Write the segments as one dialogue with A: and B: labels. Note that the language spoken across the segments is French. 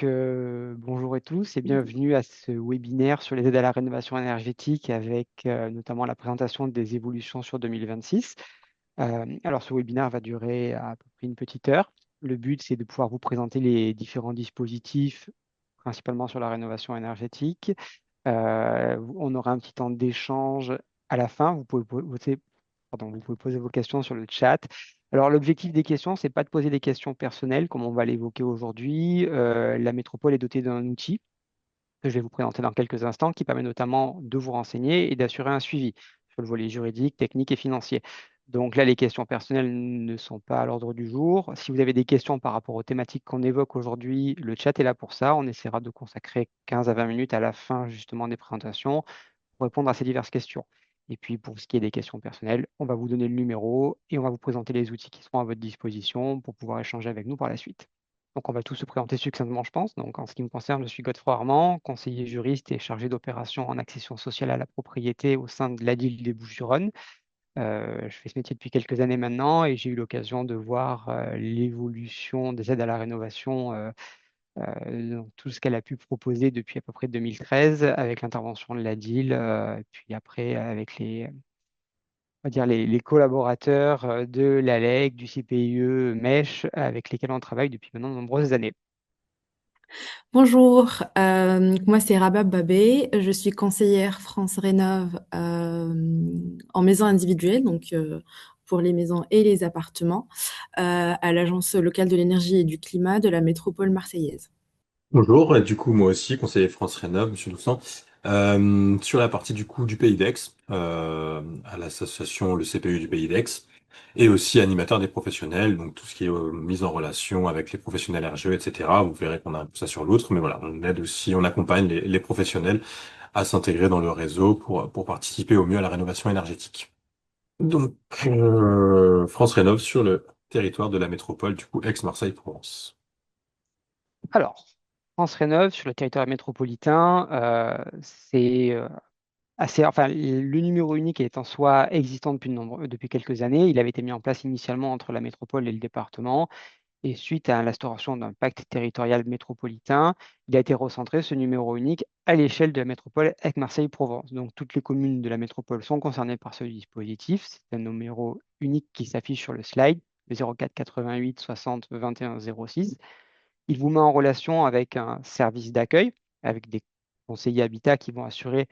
A: Bonjour à tous et bienvenue à ce webinaire sur les aides à la rénovation énergétique avec notamment la présentation des évolutions sur 2026. Alors, ce webinaire va durer à peu près une petite heure. Le but, c'est de pouvoir vous présenter les différents dispositifs, principalement sur la rénovation énergétique. On aura un petit temps d'échange à la fin. Vous pouvez poser vos questions sur le chat. Alors, l'objectif des questions, c'est pas de poser des questions personnelles, comme on va l'évoquer aujourd'hui. La métropole est dotée d'un outil que je vais vous présenter dans quelques instants, qui permet notamment de vous renseigner et d'assurer un suivi sur le volet juridique, technique et financier. Donc là, les questions personnelles ne sont pas à l'ordre du jour. Si vous avez des questions par rapport aux thématiques qu'on évoque aujourd'hui, le chat est là pour ça. On essaiera de consacrer 15 à 20 minutes à la fin justement des présentations pour répondre à ces diverses questions. Et puis pour ce qui est des questions personnelles, on va vous donner le numéro et on va vous présenter les outils qui seront à votre disposition pour pouvoir échanger avec nous par la suite. Donc on va tous se présenter succinctement, je pense. Donc en ce qui me concerne, je suis Godefroy Armand, conseiller juriste et chargé d'opérations en accession sociale à la propriété au sein de l'ADIL des Bouches-du-Rhône. Je fais ce métier depuis quelques années maintenant et j'ai eu l'occasion de voir l'évolution des aides à la rénovation dans tout ce qu'elle a pu proposer depuis à peu près 2013 avec l'intervention de l'ADIL, puis après avec on va dire les collaborateurs de l'ALEC, du CPIE, MESH, avec lesquels on travaille depuis maintenant de nombreuses années.
B: Bonjour, moi c'est Rabab Babé, je suis conseillère France Rénov en maison individuelle, donc pour les maisons et les appartements, à l'Agence locale de l'énergie et du climat de la métropole marseillaise.
C: Bonjour, et du coup moi aussi, conseiller France Rénov, Monsieur Doussan, sur la partie du coup du Pays d'Aix, à l'association le CPU du Pays d'Aix, et aussi animateur des professionnels, donc tout ce qui est mise en relation avec les professionnels RGE, etc. Vous verrez qu'on a un peu ça sur l'autre, mais voilà, on aide aussi, on accompagne les professionnels à s'intégrer dans le réseau pour participer au mieux à la rénovation énergétique. Donc France Rénov sur le territoire de la métropole, du coup Aix-Marseille-Provence.
A: Alors, France Rénov, sur le territoire métropolitain, c'est enfin, le numéro unique est en soi existant depuis quelques années. Il avait été mis en place initialement entre la métropole et le département. Et suite à l'instauration d'un pacte territorial métropolitain, il a été recentré ce numéro unique à l'échelle de la métropole Aix-Marseille-Provence. Donc toutes les communes de la métropole sont concernées par ce dispositif. C'est un numéro unique qui s'affiche sur le slide, le 04 88 60 21 06. Il vous met en relation avec un service d'accueil, avec des conseillers habitat qui vont assurer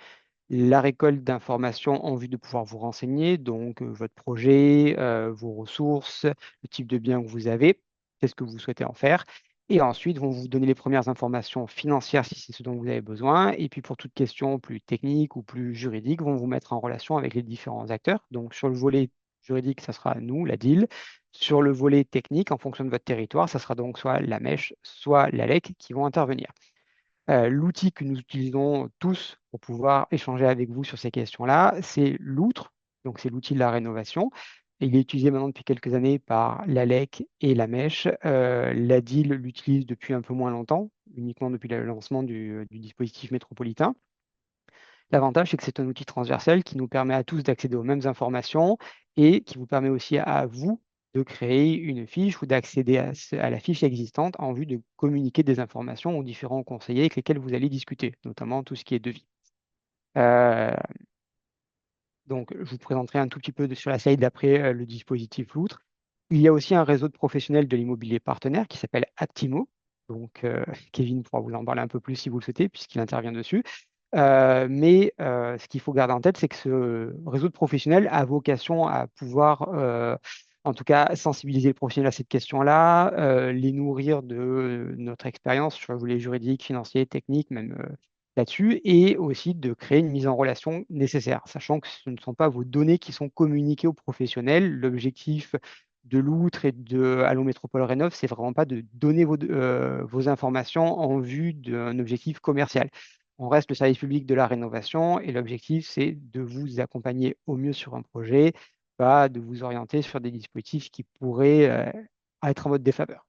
A: la récolte d'informations en vue de pouvoir vous renseigner, donc votre projet, vos ressources, le type de bien que vous avez, qu'est-ce que vous souhaitez en faire. Et ensuite, vont vous donner les premières informations financières si c'est ce dont vous avez besoin. Et puis pour toute question plus technique ou plus juridique, vont vous mettre en relation avec les différents acteurs. Donc sur le volet juridique, ça sera nous, la DIL. Sur le volet technique, en fonction de votre territoire, ça sera donc soit la mèche, soit l'ALEC qui vont intervenir. L'outil que nous utilisons tous pour pouvoir échanger avec vous sur ces questions-là, c'est l'outre, donc c'est l'outil de la rénovation. Et il est utilisé maintenant depuis quelques années par l'ALEC et la mèche. La DIL l'utilise depuis un peu moins longtemps, uniquement depuis le lancement du dispositif métropolitain. L'avantage, c'est que c'est un outil transversal qui nous permet à tous d'accéder aux mêmes informations et qui vous permet aussi à vous de créer une fiche ou d'accéder à la fiche existante en vue de communiquer des informations aux différents conseillers avec lesquels vous allez discuter, notamment tout ce qui est devis. Euh, donc, je vous présenterai un tout petit peu sur la slide d'après le dispositif Loutre. Il y a aussi un réseau de professionnels de l'immobilier partenaire qui s'appelle Aptimo. Donc, Kevin pourra vous en parler un peu plus si vous le souhaitez, puisqu'il intervient dessus. Mais ce qu'il faut garder en tête, c'est que ce réseau de professionnels a vocation à pouvoir, en tout cas, sensibiliser les professionnels à cette question-là, les nourrir de notre expérience sur le volet juridique, financier, technique, même là-dessus, et aussi de créer une mise en relation nécessaire, sachant que ce ne sont pas vos données qui sont communiquées aux professionnels. L'objectif de l'outre et de Allo Métropole Rénov, c'est vraiment pas de donner vos informations en vue d'un objectif commercial. On reste le service public de la rénovation et l'objectif, c'est de vous accompagner au mieux sur un projet, pas de vous orienter sur des dispositifs qui pourraient être en mode défaveur.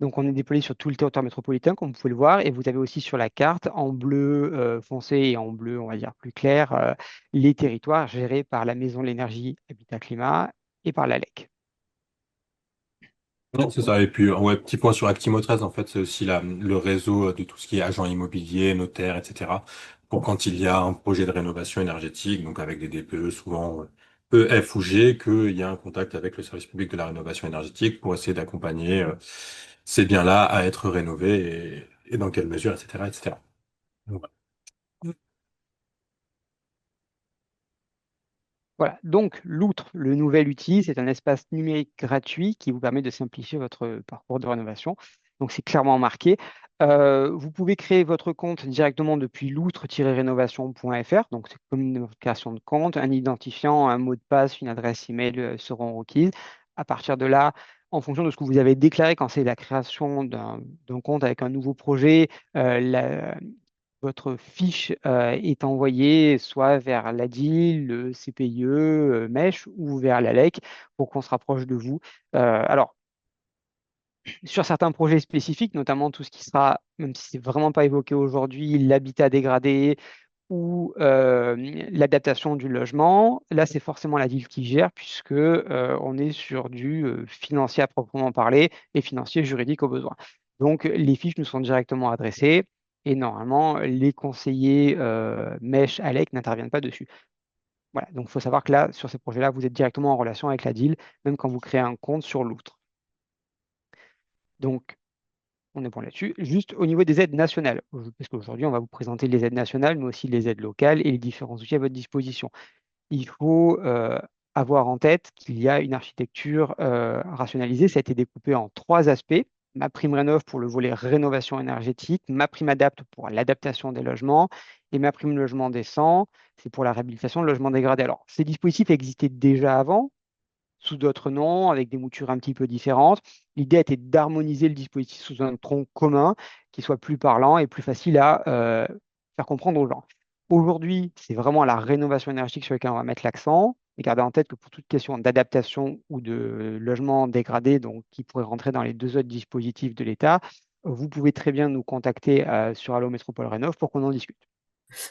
A: Donc, on est déployé sur tout le territoire métropolitain, comme vous pouvez le voir, et vous avez aussi sur la carte, en bleu foncé et en bleu, on va dire, plus clair, les territoires gérés par la Maison de l'énergie Habitat Climat et par l'ALEC.
C: Non, c'est ça. Et puis, ouais, petit point sur Actimo 13, en fait, c'est aussi le réseau de tout ce qui est agent immobilier, notaire, etc. Pour quand il y a un projet de rénovation énergétique, donc avec des DPE souvent E, F ou G, qu'il y a un contact avec le service public de la rénovation énergétique pour essayer d'accompagner ces biens-là à être rénovés et dans quelle mesure, etc., etc. Donc,
A: Voilà, donc l'outre, le nouvel outil, c'est un espace numérique gratuit qui vous permet de simplifier votre parcours de rénovation. Donc c'est clairement marqué. Vous pouvez créer votre compte directement depuis loutre-rénovation.fr. Donc c'est comme une création de compte, un identifiant, un mot de passe, une adresse email seront requises. À partir de là, en fonction de ce que vous avez déclaré quand c'est la création d'un compte avec un nouveau projet, votre fiche est envoyée soit vers l'ADIL, le CPIE, Mèche ou vers l'ALEC pour qu'on se rapproche de vous. Alors, sur certains projets spécifiques, notamment tout ce qui sera, même si c'est vraiment pas évoqué aujourd'hui, l'habitat dégradé ou l'adaptation du logement, là c'est forcément la ville qui gère puisque on est sur du financier à proprement parler et financier juridique au besoin. Donc les fiches nous sont directement adressées et normalement les conseillers Mèche, Alec n'interviennent pas dessus. Voilà, donc il faut savoir que là, sur ces projets-là, vous êtes directement en relation avec la DIL, même quand vous créez un compte sur l'outre. Donc, on est bon là-dessus. Juste au niveau des aides nationales, parce qu'aujourd'hui, on va vous présenter les aides nationales, mais aussi les aides locales et les différents outils à votre disposition. Il faut avoir en tête qu'il y a une architecture rationalisée. Ça a été découpé en trois aspects. Ma prime rénov pour le volet rénovation énergétique, ma prime adapt pour l'adaptation des logements et ma prime logement décent, c'est pour la réhabilitation de logements dégradés. Alors, ces dispositifs existaient déjà avant, sous d'autres noms, avec des moutures un petit peu différentes. L'idée était d'harmoniser le dispositif sous un tronc commun qui soit plus parlant et plus facile à faire comprendre aux gens. Aujourd'hui, c'est vraiment la rénovation énergétique sur laquelle on va mettre l'accent. Et gardez en tête que pour toute question d'adaptation ou de logement dégradé, donc qui pourrait rentrer dans les deux autres dispositifs de l'État, vous pouvez très bien nous contacter sur Allo Métropole Rénov pour qu'on en discute.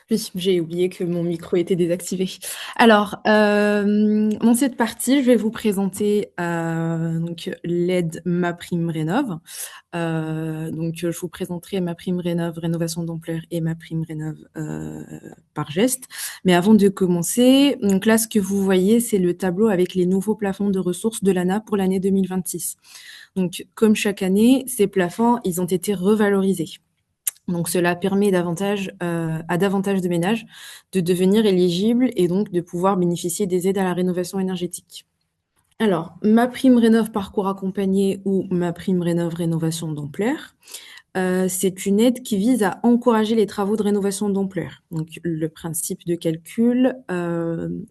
B: Oui, j'ai oublié que mon micro était désactivé. Alors, dans cette partie, je vais vous présenter donc l'aide MaPrimeRénov'. Donc, je vous présenterai MaPrimeRénov', rénovation d'ampleur et MaPrimeRénov' par geste. Mais avant de commencer, donc là, ce que vous voyez, c'est le tableau avec les nouveaux plafonds de ressources de l'ANA pour l'année 2026. Donc, comme chaque année, ces plafonds, ils ont été revalorisés. Donc, cela permet à davantage de ménages de devenir éligibles et donc de pouvoir bénéficier des aides à la rénovation énergétique. Alors, ma prime rénov parcours accompagné ou ma prime rénov rénovation d'ampleur, c'est une aide qui vise à encourager les travaux de rénovation d'ampleur. Donc, le principe de calcul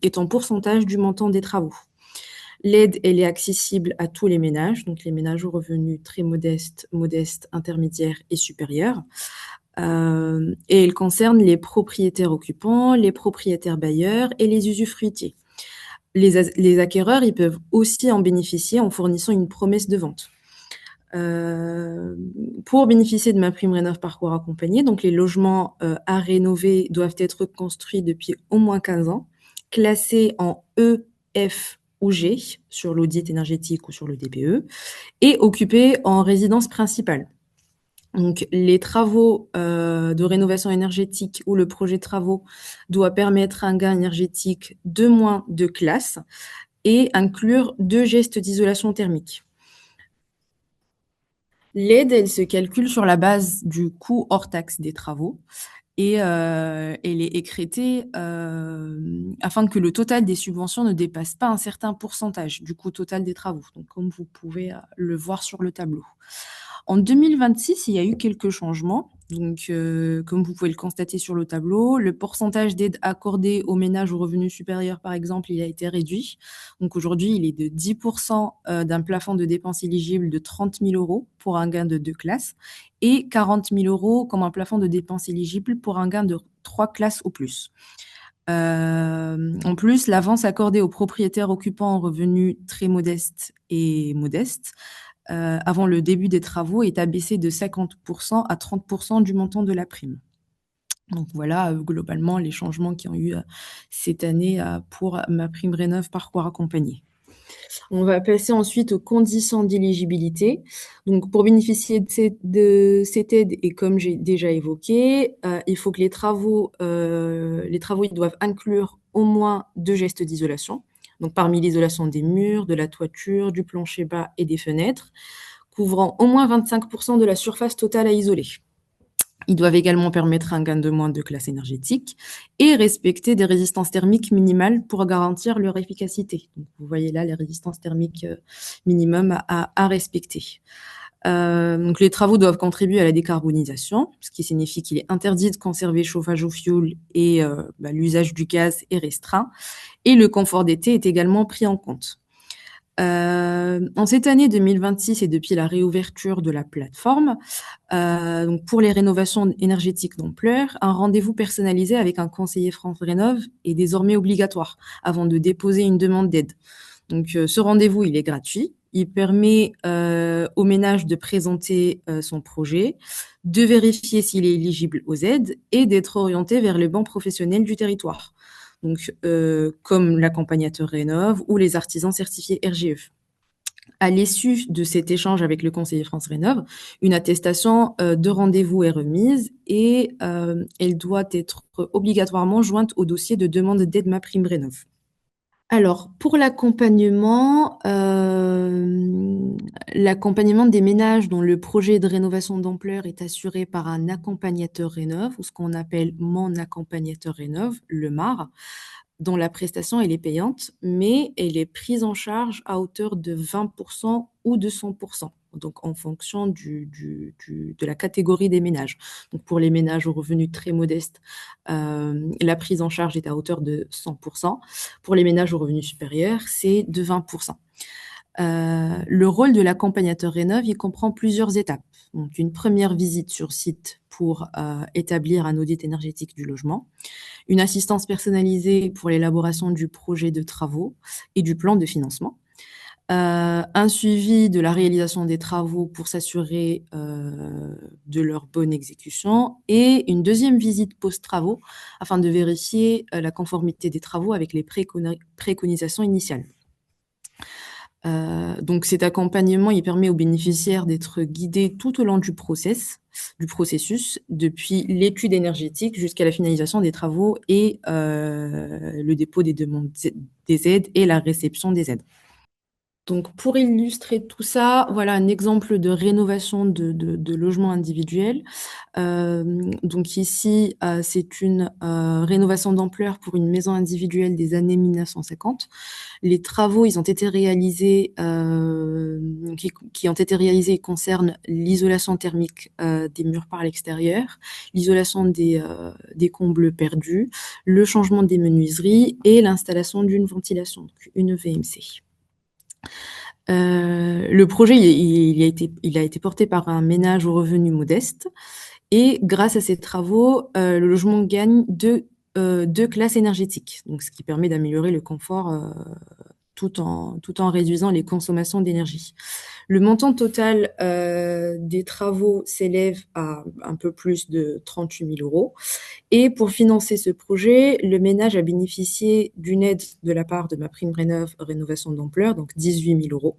B: est en pourcentage du montant des travaux. L'aide, elle est accessible à tous les ménages, donc les ménages aux revenus très modestes, intermédiaires et supérieurs. Et elle concerne les propriétaires occupants, les propriétaires bailleurs et les usufruitiers. Les acquéreurs, ils peuvent aussi en bénéficier en fournissant une promesse de vente. Pour bénéficier de ma prime rénov parcours accompagné, donc les logements à rénover doivent être construits depuis au moins 15 ans, classés en E, F ou G sur l'audit énergétique ou sur le DPE, et occupés en résidence principale. Donc, les travaux de rénovation énergétique ou le projet de travaux doit permettre un gain énergétique de moins de classes et inclure 2 gestes d'isolation thermique. L'aide, elle se calcule sur la base du coût hors taxe des travaux et elle est écrétée afin que le total des subventions ne dépasse pas un certain pourcentage du coût total des travaux, donc comme vous pouvez le voir sur le tableau. En 2026, il y a eu quelques changements. Donc, comme vous pouvez le constater sur le tableau, le pourcentage d'aide accordée aux ménages aux revenus supérieurs, par exemple, il a été réduit. Donc, aujourd'hui, il est de 10% d'un plafond de dépenses éligibles de 30 000 euros pour un gain de 2 classes et 40 000 euros comme un plafond de dépenses éligibles pour un gain de 3 classes au plus. En plus, l'avance accordée aux propriétaires occupants en revenus très modestes et modestes avant le début des travaux est abaissé de 50% à 30% du montant de la prime. Donc voilà, globalement, les changements qui ont eu cette année pour ma prime rénov parcours accompagné. On va passer ensuite aux conditions d'éligibilité. Donc, pour bénéficier de cette aide, et comme j'ai déjà évoqué, il faut que les travaux ils doivent inclure au moins 2 gestes d'isolation. Donc, parmi l'isolation des murs, de la toiture, du plancher bas et des fenêtres, couvrant au moins 25% de la surface totale à isoler. Ils doivent également permettre un gain de moins de classe énergétique et respecter des résistances thermiques minimales pour garantir leur efficacité. Donc, vous voyez là les résistances thermiques minimum à respecter. Donc, les travaux doivent contribuer à la décarbonisation, ce qui signifie qu'il est interdit de conserver chauffage au fioul et l'usage du gaz est restreint. Et le confort d'été est également pris en compte. En cette année 2026 et depuis la réouverture de la plateforme, donc pour les rénovations énergétiques d'ampleur, un rendez-vous personnalisé avec un conseiller France Rénov est désormais obligatoire avant de déposer une demande d'aide. Donc ce rendez-vous, il est gratuit. Il permet au ménage de présenter son projet, de vérifier s'il est éligible aux aides et d'être orienté vers les bancs professionnels du territoire. Donc, comme l'accompagnateur Rénov ou les artisans certifiés RGE. À l'issue de cet échange avec le conseiller France Rénov, une attestation de rendez-vous est remise et elle doit être obligatoirement jointe au dossier de demande d'aide MaPrimeRénov. Alors, pour l'accompagnement des ménages dont le projet de rénovation d'ampleur est assuré par un accompagnateur Rénov, ou ce qu'on appelle mon accompagnateur Rénov, le MAR, dont la prestation elle est payante, mais elle est prise en charge à hauteur de 20% ou de 100%, donc en fonction de la catégorie des ménages. Donc pour les ménages aux revenus très modestes, la prise en charge est à hauteur de 100%. Pour les ménages aux revenus supérieurs, c'est de 20%. Le rôle de l'accompagnateur Rénov, il comprend plusieurs étapes. Donc une première visite sur site pour établir un audit énergétique du logement, une assistance personnalisée pour l'élaboration du projet de travaux et du plan de financement, un suivi de la réalisation des travaux pour s'assurer de leur bonne exécution et une deuxième visite post-travaux afin de vérifier la conformité des travaux avec les préconisations initiales. Donc cet accompagnement, il permet aux bénéficiaires d'être guidés tout au long du processus, depuis l'étude énergétique jusqu'à la finalisation des travaux et le dépôt des demandes des aides et la réception des aides. Donc, pour illustrer tout ça, voilà un exemple de rénovation de logements individuels. Donc ici, c'est une rénovation d'ampleur pour une maison individuelle des années 1950. Les travaux, ils ont été réalisés, qui ont été réalisés concernent l'isolation thermique des murs par l'extérieur, l'isolation des combles perdus, le changement des menuiseries et l'installation d'une ventilation, donc une VMC. Le projet, il a été porté par un ménage aux revenus modestes et grâce à ces travaux, le logement gagne deux classes énergétiques, donc ce qui permet d'améliorer le confort tout en réduisant les consommations d'énergie. Le montant total des travaux s'élève à un peu plus de 38 000 euros. Et pour financer ce projet, le ménage a bénéficié d'une aide de la part de MaPrimeRénov rénovation d'ampleur, donc 18 000 euros.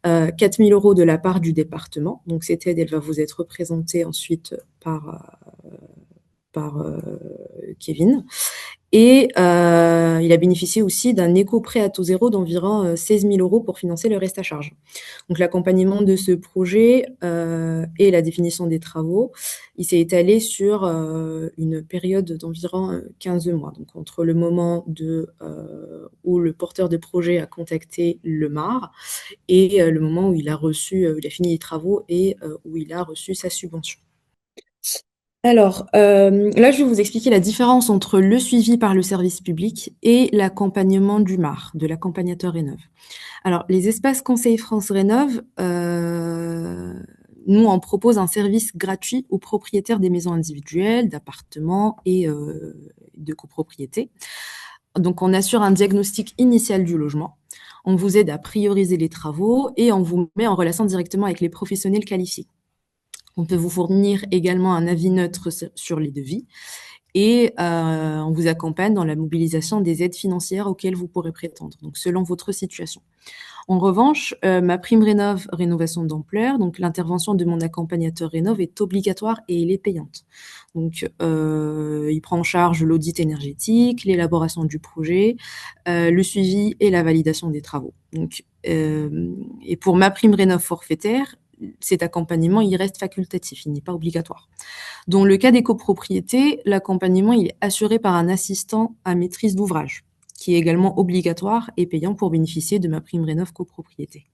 B: 4 000 euros de la part du département. Donc cette aide, elle va vous être présentée ensuite par Kevin. Et il a bénéficié aussi d'un éco-prêt à taux zéro d'environ 16 000 euros pour financer le reste à charge. Donc l'accompagnement de ce projet et la définition des travaux, il s'est étalé sur une période d'environ 15 mois. Donc entre le moment où le porteur de projet a contacté le MAR et le moment où il a fini les travaux et où il a reçu sa subvention. Alors, là, je vais vous expliquer la différence entre le suivi par le service public et l'accompagnement du MAR, de l'accompagnateur Rénov. Alors, les espaces Conseil France Rénov, nous, on propose un service gratuit aux propriétaires des maisons individuelles, d'appartements et de copropriétés. Donc, on assure un diagnostic initial du logement. On vous aide à prioriser les travaux et on vous met en relation directement avec les professionnels qualifiés. On peut vous fournir également un avis neutre sur les devis et on vous accompagne dans la mobilisation des aides financières auxquelles vous pourrez prétendre, donc selon votre situation. En revanche, ma prime rénov, rénovation d'ampleur, donc l'intervention de mon accompagnateur rénov est obligatoire et elle est payante. Donc, il prend en charge l'audit énergétique, l'élaboration du projet, le suivi et la validation des travaux. Donc, et pour ma prime rénov forfaitaire, cet accompagnement, il reste facultatif, il n'est pas obligatoire. Dans le cas des copropriétés, l'accompagnement il est assuré par un assistant à maîtrise d'ouvrage, qui est également obligatoire et payant pour bénéficier de ma prime rénov copropriété.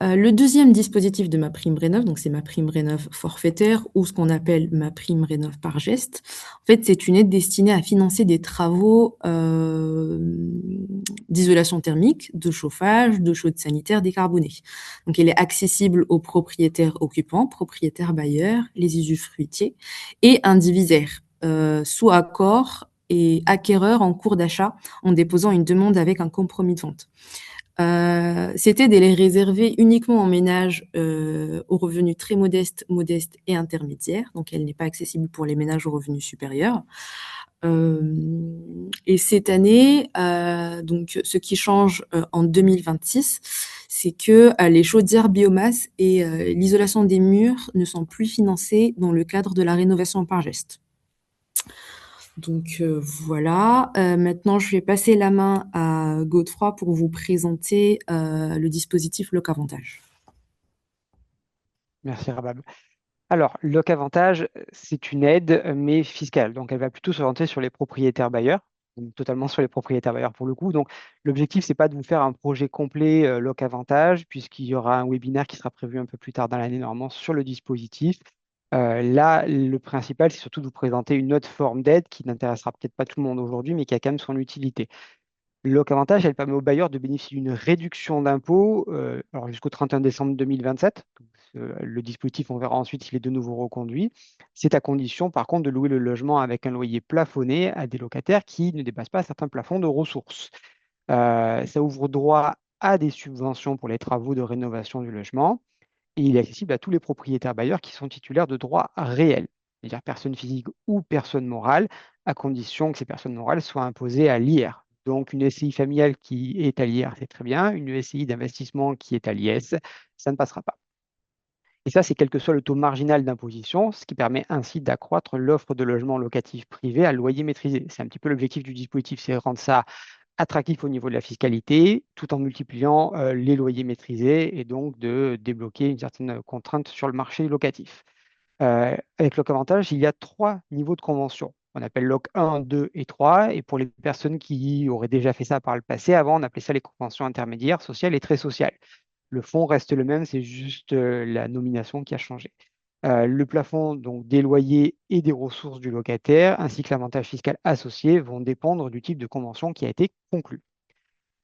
B: Le deuxième dispositif de ma prime rénov, donc c'est ma prime rénov forfaitaire ou ce qu'on appelle ma prime rénov par geste. En fait, c'est une aide destinée à financer des travaux d'isolation thermique, de chauffage, de chaude sanitaire décarboné. Donc, elle est accessible aux propriétaires occupants, propriétaires bailleurs, les usufruitiers et indivisaires, sous accord et acquéreurs en cours d'achat en déposant une demande avec un compromis de vente. Cette aide, elle est réservée uniquement aux ménages aux revenus très modestes, modestes et intermédiaires. Donc, elle n'est pas accessible pour les ménages aux revenus supérieurs. Et cette année, donc, ce qui change en 2026, c'est que les chaudières biomasse et l'isolation des murs ne sont plus financées dans le cadre de la rénovation par geste. Donc voilà. Maintenant, je vais passer la main à Godefroy pour vous présenter le dispositif Locavantage.
A: Merci, Rabab. Alors, Locavantage, c'est une aide, mais fiscale. Donc, elle va plutôt s'orienter sur les propriétaires bailleurs, donc totalement sur les propriétaires bailleurs pour le coup. Donc, l'objectif, c'est pas de vous faire un projet complet Locavantage, puisqu'il y aura un webinaire qui sera prévu un peu plus tard dans l'année, normalement, sur le dispositif. Là, le principal, c'est surtout de vous présenter une autre forme d'aide qui n'intéressera peut-être pas tout le monde aujourd'hui, mais qui a quand même son utilité. Le Locavantage, elle permet aux bailleurs de bénéficier d'une réduction d'impôt alors jusqu'au 31 décembre 2027. Donc, le dispositif, on verra ensuite s'il est de nouveau reconduit. C'est à condition, par contre, de louer le logement avec un loyer plafonné à des locataires qui ne dépassent pas certains plafonds de ressources. Ça ouvre droit à des subventions pour les travaux de rénovation du logement et il est accessible à tous les propriétaires bailleurs qui sont titulaires de droits réels, c'est-à-dire personnes physiques ou personnes morales, à condition que ces personnes morales soient imposées à l'IR. Donc, une SCI familiale qui est à l'IR, c'est très bien. Une SCI d'investissement qui est à l'IS, ça ne passera pas. Et ça, c'est quel que soit le taux marginal d'imposition, ce qui permet ainsi d'accroître l'offre de logements locatifs privés à loyer maîtrisé. C'est un petit peu l'objectif du dispositif, c'est de rendre ça attractif au niveau de la fiscalité, tout en multipliant les loyers maîtrisés et donc de débloquer une certaine contrainte sur le marché locatif. Avec Locavantage, il y a trois niveaux de convention. On appelle Loc 1, 2 et 3. Et pour les personnes qui auraient déjà fait ça par le passé, avant, on appelait ça les conventions intermédiaires, sociales et très sociales. Le fond reste le même, c'est juste la nomination qui a changé. Le plafond donc, des loyers et des ressources du locataire, ainsi que l'avantage fiscal associé, vont dépendre du type de convention qui a été conclu.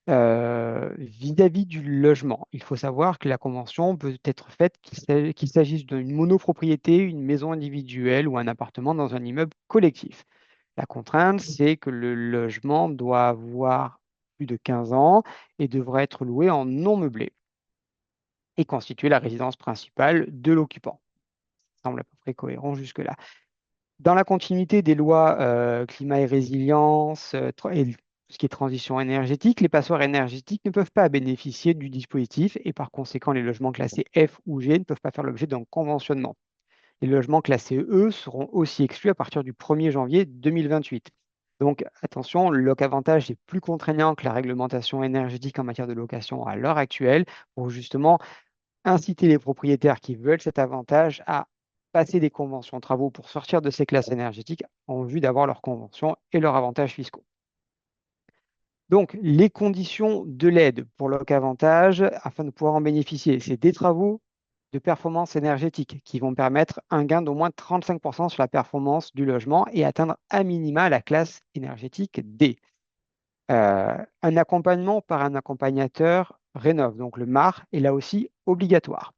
A: Vis-à-vis du logement, il faut savoir que la convention peut être faite qu'il s'agisse d'une monopropriété, une maison individuelle ou un appartement dans un immeuble collectif. La contrainte, c'est que le logement doit avoir plus de 15 ans et devra être loué en non meublé et constituer la résidence principale de l'occupant. Ça semble à peu près cohérent jusque-là. Dans la continuité des lois climat et résilience et tout ce qui est transition énergétique, les passoires énergétiques ne peuvent pas bénéficier du dispositif et par conséquent, les logements classés F ou G ne peuvent pas faire l'objet d'un conventionnement. Les logements classés E seront aussi exclus à partir du 1er janvier 2028. Donc attention, le Locavantage est plus contraignant que la réglementation énergétique en matière de location à l'heure actuelle pour justement inciter les propriétaires qui veulent cet avantage à passer des conventions de travaux pour sortir de ces classes énergétiques en vue d'avoir leurs conventions et leurs avantages fiscaux. Donc, les conditions de l'aide pour Locavantage afin de pouvoir en bénéficier, c'est des travaux de performance énergétique qui vont permettre un gain d'au moins 35% sur la performance du logement et atteindre à minima la classe énergétique D. Un accompagnement par un accompagnateur rénove, donc le MAR est là aussi obligatoire.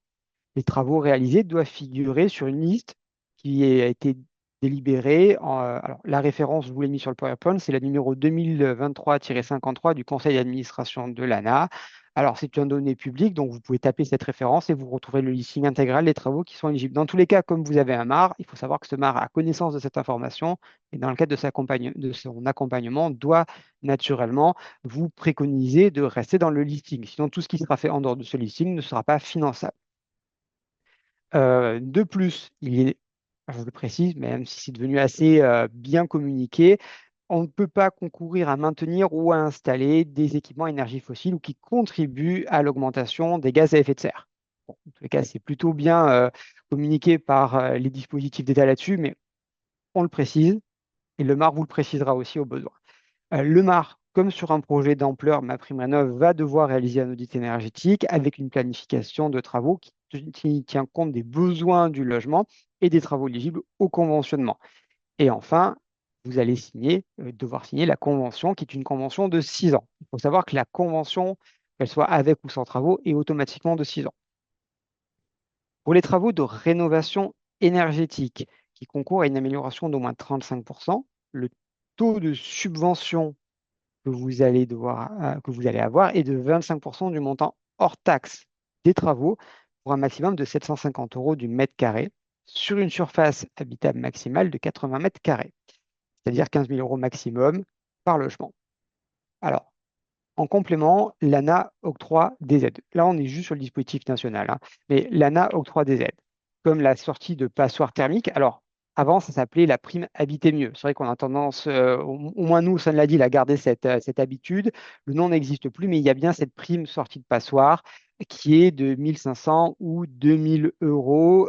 A: Les travaux réalisés doivent figurer sur une liste qui a été délibérée. Alors, la référence, je vous l'ai mis sur le PowerPoint, c'est la numéro 2023-53 du conseil d'administration de l'ANA. Alors, c'est une donnée publique, donc vous pouvez taper cette référence et vous retrouverez le listing intégral des travaux qui sont éligibles. Dans tous les cas, comme vous avez un MAR, il faut savoir que ce MAR a connaissance de cette information et dans le cadre de son accompagnement, doit naturellement vous préconiser de rester dans le listing. Sinon, tout ce qui sera fait en dehors de ce listing ne sera pas finançable. De plus, je le précise, même si c'est devenu assez bien communiqué, on ne peut pas concourir à maintenir ou à installer des équipements à énergie fossile ou qui contribuent à l'augmentation des gaz à effet de serre. Bon, en tous les cas, c'est plutôt bien communiqué par les dispositifs d'État là-dessus, mais on le précise et le MAR vous le précisera aussi au besoin. Le MAR, comme sur un projet d'ampleur, MaPrimeRénov' va devoir réaliser un audit énergétique avec une planification de travaux qui tient compte des besoins du logement et des travaux éligibles au conventionnement. Et enfin, vous allez devoir signer la convention, qui est une convention de 6 ans. Il faut savoir que la convention, qu'elle soit avec ou sans travaux, est automatiquement de 6 ans. Pour les travaux de rénovation énergétique qui concourent à une amélioration d'au moins 35%, le taux de subvention que vous allez avoir est de 25% du montant hors taxe des travaux pour un maximum de 750 euros du mètre carré sur une surface habitable maximale de 80 mètres carrés, c'est-à-dire 15 000 euros maximum par logement. Alors, en complément, l'ANA octroie des aides. Là, on est juste sur le dispositif national, hein, mais l'ANA octroie des aides, comme la sortie de passoires thermiques. Alors, avant, ça s'appelait la prime Habiter mieux. C'est vrai qu'on a tendance, au moins nous, ça l'a dit, à garder cette habitude. Le nom n'existe plus, mais il y a bien cette prime sortie de passoire qui est de 1 500 ou 2 000 euros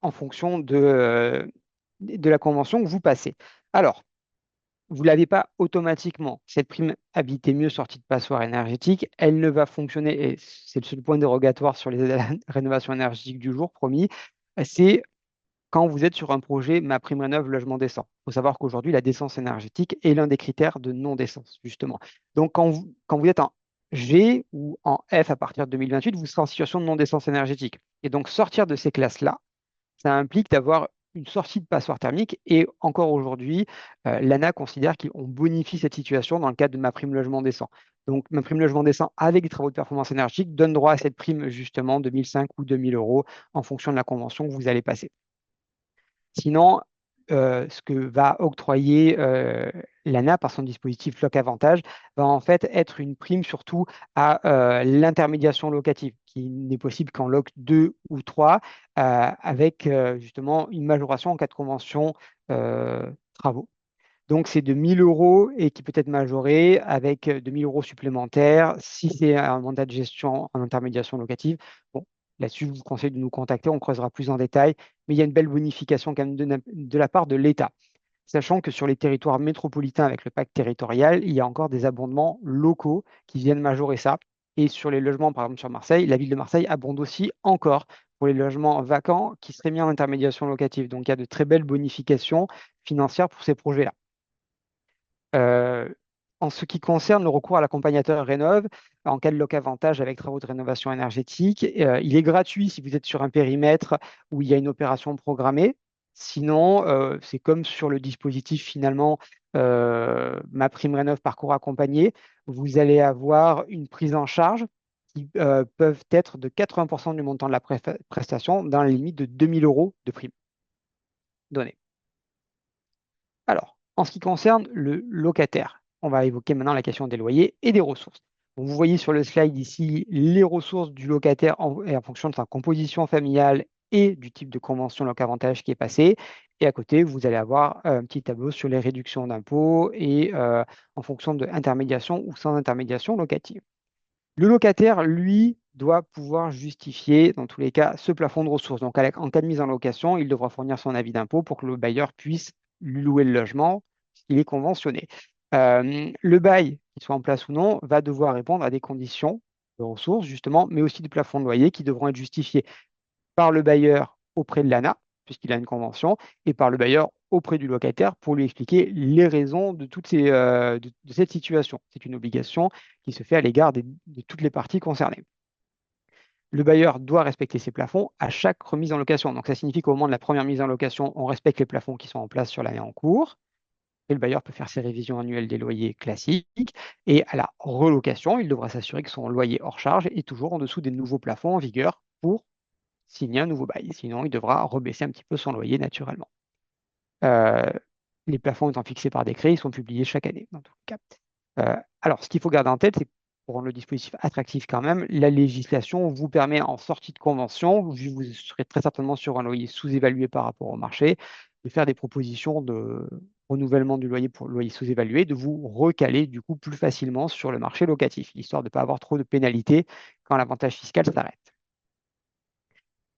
A: en fonction de la convention que vous passez. Alors, vous ne l'avez pas automatiquement. Cette prime Habiter mieux sortie de passoire énergétique, elle ne va fonctionner, et c'est le seul point dérogatoire sur les rénovations énergétiques du jour, promis, c'est quand vous êtes sur un projet MaPrimeRénov' logement décent. Il faut savoir qu'aujourd'hui, la décence énergétique est l'un des critères de non-décence, justement. Donc, quand vous êtes en G ou en F à partir de 2028, vous serez en situation de non-décence énergétique. Et donc, sortir de ces classes-là, ça implique d'avoir une sortie de passoire thermique. Et encore aujourd'hui, l'ANA considère qu'on bonifie cette situation dans le cadre de ma prime logement décent. Donc, ma prime logement décent avec des travaux de performance énergétique donne droit à cette prime justement de 1 500 ou 2 000 euros en fonction de la convention que vous allez passer. Sinon, ce que va octroyer l'ANA par son dispositif Loc Avantage va en fait être une prime surtout à l'intermédiation locative, qui n'est possible qu'en Loc 2 ou 3, avec justement une majoration en cas de convention travaux. Donc, c'est de 1 000 euros et qui peut être majoré avec 2 000 euros supplémentaires si c'est un mandat de gestion en intermédiation locative. Bon, là-dessus, je vous conseille de nous contacter, on creusera plus en détail, mais il y a une belle bonification quand même de la part de l'État. Sachant que sur les territoires métropolitains avec le pacte territorial, il y a encore des abondements locaux qui viennent majorer ça. Et sur les logements, par exemple sur Marseille, la ville de Marseille abonde aussi encore pour les logements vacants qui seraient mis en intermédiation locative. Donc il y a de très belles bonifications financières pour ces projets-là. Euh, En ce qui concerne le recours à l'accompagnateur Rénov', en cas de loc avantage avec travaux de rénovation énergétique, il est gratuit si vous êtes sur un périmètre où il y a une opération programmée. Sinon, c'est comme sur le dispositif finalement MaPrimeRénov' parcours accompagné, vous allez avoir une prise en charge qui peuvent être de 80% du montant de la prestation dans la limite de 2 000 euros de prime donnée. Alors, en ce qui concerne le locataire, on va évoquer maintenant la question des loyers et des ressources. Donc, vous voyez sur le slide ici les ressources du locataire en fonction de sa composition familiale et du type de convention loc-avantage qui est passé. Et à côté, vous allez avoir un petit tableau sur les réductions d'impôts et en fonction de intermédiation ou sans intermédiation locative. Le locataire, lui, doit pouvoir justifier, dans tous les cas, ce plafond de ressources. Donc, en cas de mise en location, il devra fournir son avis d'impôt pour que le bailleur puisse lui louer le logement s'il est conventionné. Le bail, qu'il soit en place ou non, va devoir répondre à des conditions de ressources, justement, mais aussi du plafond de loyer qui devront être justifiés par le bailleur auprès de l'ANA, puisqu'il a une convention, et par le bailleur auprès du locataire pour lui expliquer les raisons de cette situation. C'est une obligation qui se fait à l'égard de toutes les parties concernées. Le bailleur doit respecter ses plafonds à chaque remise en location. Donc, ça signifie qu'au moment de la première mise en location, on respecte les plafonds qui sont en place sur l'année en cours. le bailleur peut faire ses révisions annuelles des loyers classiques. Et à la relocation, il devra s'assurer que son loyer hors charge est toujours en dessous des nouveaux plafonds en vigueur pour signer un nouveau bail. Sinon, il devra rebaisser un petit peu son loyer naturellement. Euh, les plafonds étant fixés par décret, ils sont publiés chaque année, dans tous les cas. Alors, ce qu'il faut garder en tête, c'est que pour rendre le dispositif attractif quand même, la législation vous permet en sortie de convention, vu que vous serez très certainement sur un loyer sous-évalué par rapport au marché, de faire des propositions de renouvellement du loyer pour le loyer sous-évalué, de vous recaler du coup plus facilement sur le marché locatif, histoire de ne pas avoir trop de pénalités quand l'avantage fiscal s'arrête.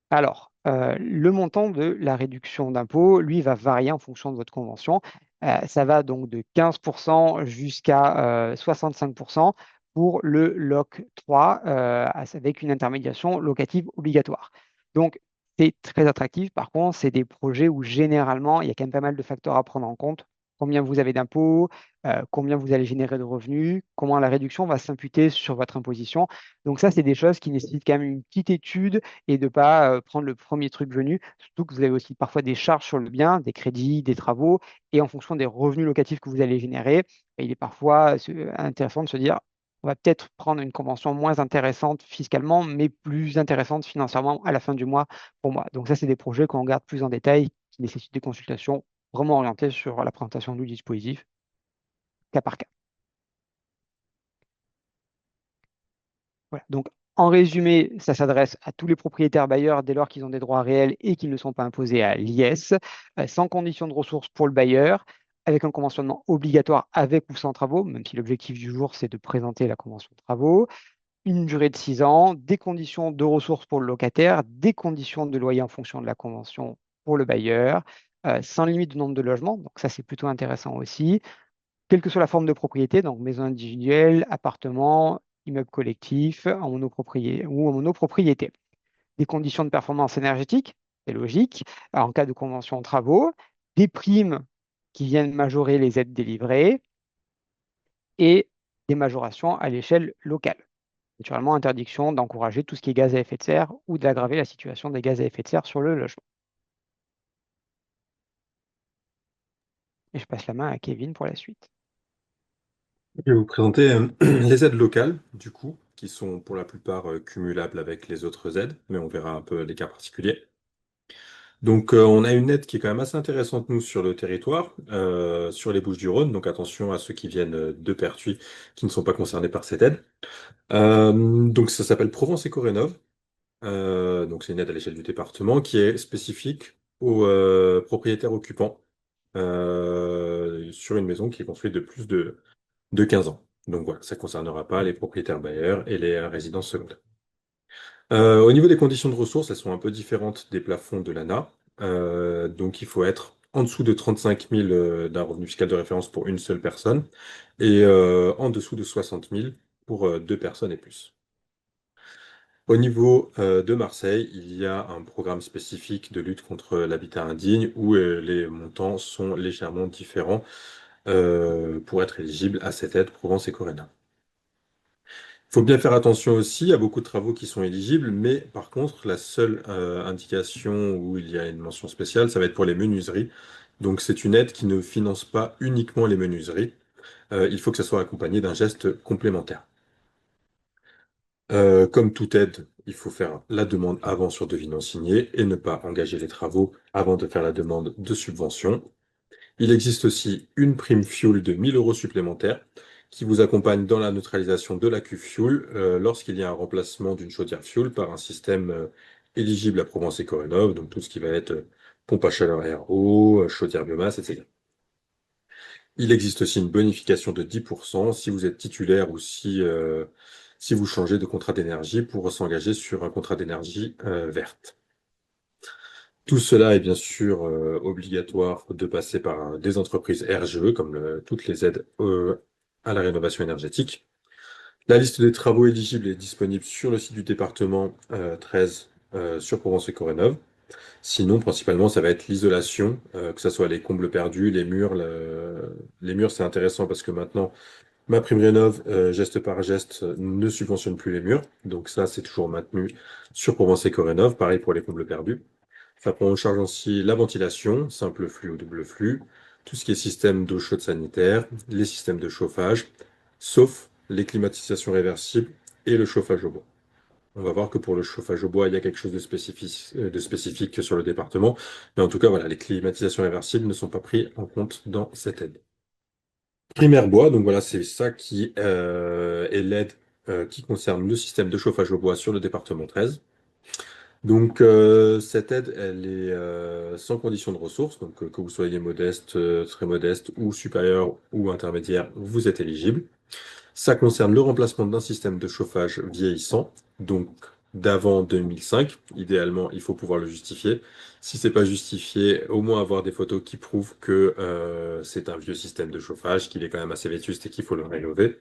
A: Alors, le montant de la réduction d'impôt, lui, va varier en fonction de votre convention. Ça va donc de 15% jusqu'à 65% pour le LOC 3 avec une intermédiation locative obligatoire. Donc, c'est très attractif. Par contre, c'est des projets où généralement, il y a quand même pas mal de facteurs à prendre en compte. Combien vous avez d'impôts, combien vous allez générer de revenus, comment la réduction va s'imputer sur votre imposition. Donc ça, c'est des choses qui nécessitent quand même une petite étude et de ne pas prendre le premier truc venu. Surtout que vous avez aussi parfois des charges sur le bien, des crédits, des travaux, et en fonction des revenus locatifs que vous allez générer, il est parfois intéressant de se dire, on va peut-être prendre une convention moins intéressante fiscalement, mais plus intéressante financièrement à la fin du mois pour moi. Donc ça, c'est des projets qu'on regarde plus en détail, qui nécessitent des consultations vraiment orientées sur la présentation du dispositif, cas par cas. Voilà. Donc, en résumé, ça s'adresse à tous les propriétaires bailleurs dès lors qu'ils ont des droits réels et qu'ils ne sont pas imposés à l'IS, sans condition de ressources pour le bailleur, avec un conventionnement obligatoire avec ou sans travaux, même si l'objectif du jour, c'est de présenter la convention de travaux, une durée de 6 ans, des conditions de ressources pour le locataire, des conditions de loyer en fonction de la convention pour le bailleur, sans limite de nombre de logements, donc ça c'est plutôt intéressant aussi, quelle que soit la forme de propriété, donc maison individuelle, appartement, immeuble collectif, en monopropriété ou en monopropriété. Des conditions de performance énergétique, c'est logique, en cas de convention de travaux, des primes qui viennent majorer les aides délivrées et des majorations à l'échelle locale. Naturellement, interdiction d'encourager tout ce qui est gaz à effet de serre ou d'aggraver la situation des gaz à effet de serre sur le logement. Et je passe la main à Kevin pour la suite.
C: Je vais vous présenter les aides locales, du coup, qui sont pour la plupart cumulables avec les autres aides, mais on verra un peu les cas particuliers. Donc, on a une aide qui est quand même assez intéressante, nous, sur le territoire, sur les Bouches-du-Rhône. Donc, attention à ceux qui viennent de Pertuis, qui ne sont pas concernés par cette aide. Donc, ça s'appelle Provence Éco-Rénov'. Donc, c'est une aide à l'échelle du département qui est spécifique aux propriétaires occupants sur une maison qui est construite de plus de 15 ans. Donc, voilà, ça ne concernera pas les propriétaires bailleurs et les résidences secondaires. Au niveau des conditions de ressources, elles sont un peu différentes des plafonds de l'ANA. Donc, il faut être en dessous de 35 000 d'un revenu fiscal de référence pour une seule personne et en dessous de 60 000 pour deux personnes et plus. Au niveau de Marseille, il y a un programme spécifique de lutte contre l'habitat indigne où les montants sont légèrement différents pour être éligible à cette aide Provence et Coréna. Il faut bien faire attention aussi à beaucoup de travaux qui sont éligibles, mais par contre, la seule indication où il y a une mention spéciale, ça va être pour les menuiseries. Donc, c'est une aide qui ne finance pas uniquement les menuiseries. Il faut que ça soit accompagné d'un geste complémentaire. Comme toute aide, il faut faire la demande avant sur devis non signé et ne pas engager les travaux avant de faire la demande de subvention. Il existe aussi une prime fuel de 1 000 euros supplémentaires qui vous accompagne dans la neutralisation de la Q-Fuel lorsqu'il y a un remplacement d'une chaudière fuel par un système éligible à Provence Éco-Rénov', donc tout ce qui va être pompe à chaleur air-eau, chaudière biomasse, etc. Il existe aussi une bonification de 10% si vous êtes titulaire ou si vous changez de contrat d'énergie pour s'engager sur un contrat d'énergie verte. Tout cela est bien sûr obligatoire de passer par des entreprises RGE, comme toutes les aides à la rénovation énergétique. La liste des travaux éligibles est disponible sur le site du département 13 sur Provence et Corénov'. Sinon, principalement, ça va être l'isolation, que ce soit les combles perdus, les murs. Les murs, c'est intéressant parce que maintenant, ma prime rénov, geste par geste, ne subventionne plus les murs. Donc ça, c'est toujours maintenu sur Provence et Corénov'. Pareil pour les combles perdus. Ça prend en charge aussi la ventilation, simple flux ou double flux, tout ce qui est système d'eau chaude sanitaire, les systèmes de chauffage, sauf les climatisations réversibles et le chauffage au bois. On va voir que pour le chauffage au bois, il y a quelque chose de spécifique sur le département. Mais en tout cas, voilà, les climatisations réversibles ne sont pas pris en compte dans cette aide. Primaire bois, donc voilà, c'est ça qui est l'aide qui concerne le système de chauffage au bois sur le département 13. Donc cette aide, elle est sans condition de ressources, donc que vous soyez modeste, très modeste ou supérieur ou intermédiaire, vous êtes éligible. Ça concerne le remplacement d'un système de chauffage vieillissant, donc d'avant 2005. Idéalement, il faut pouvoir le justifier. Si c'est pas justifié, au moins avoir des photos qui prouvent que c'est un vieux système de chauffage, qu'il est quand même assez vétuste et qu'il faut le rénover,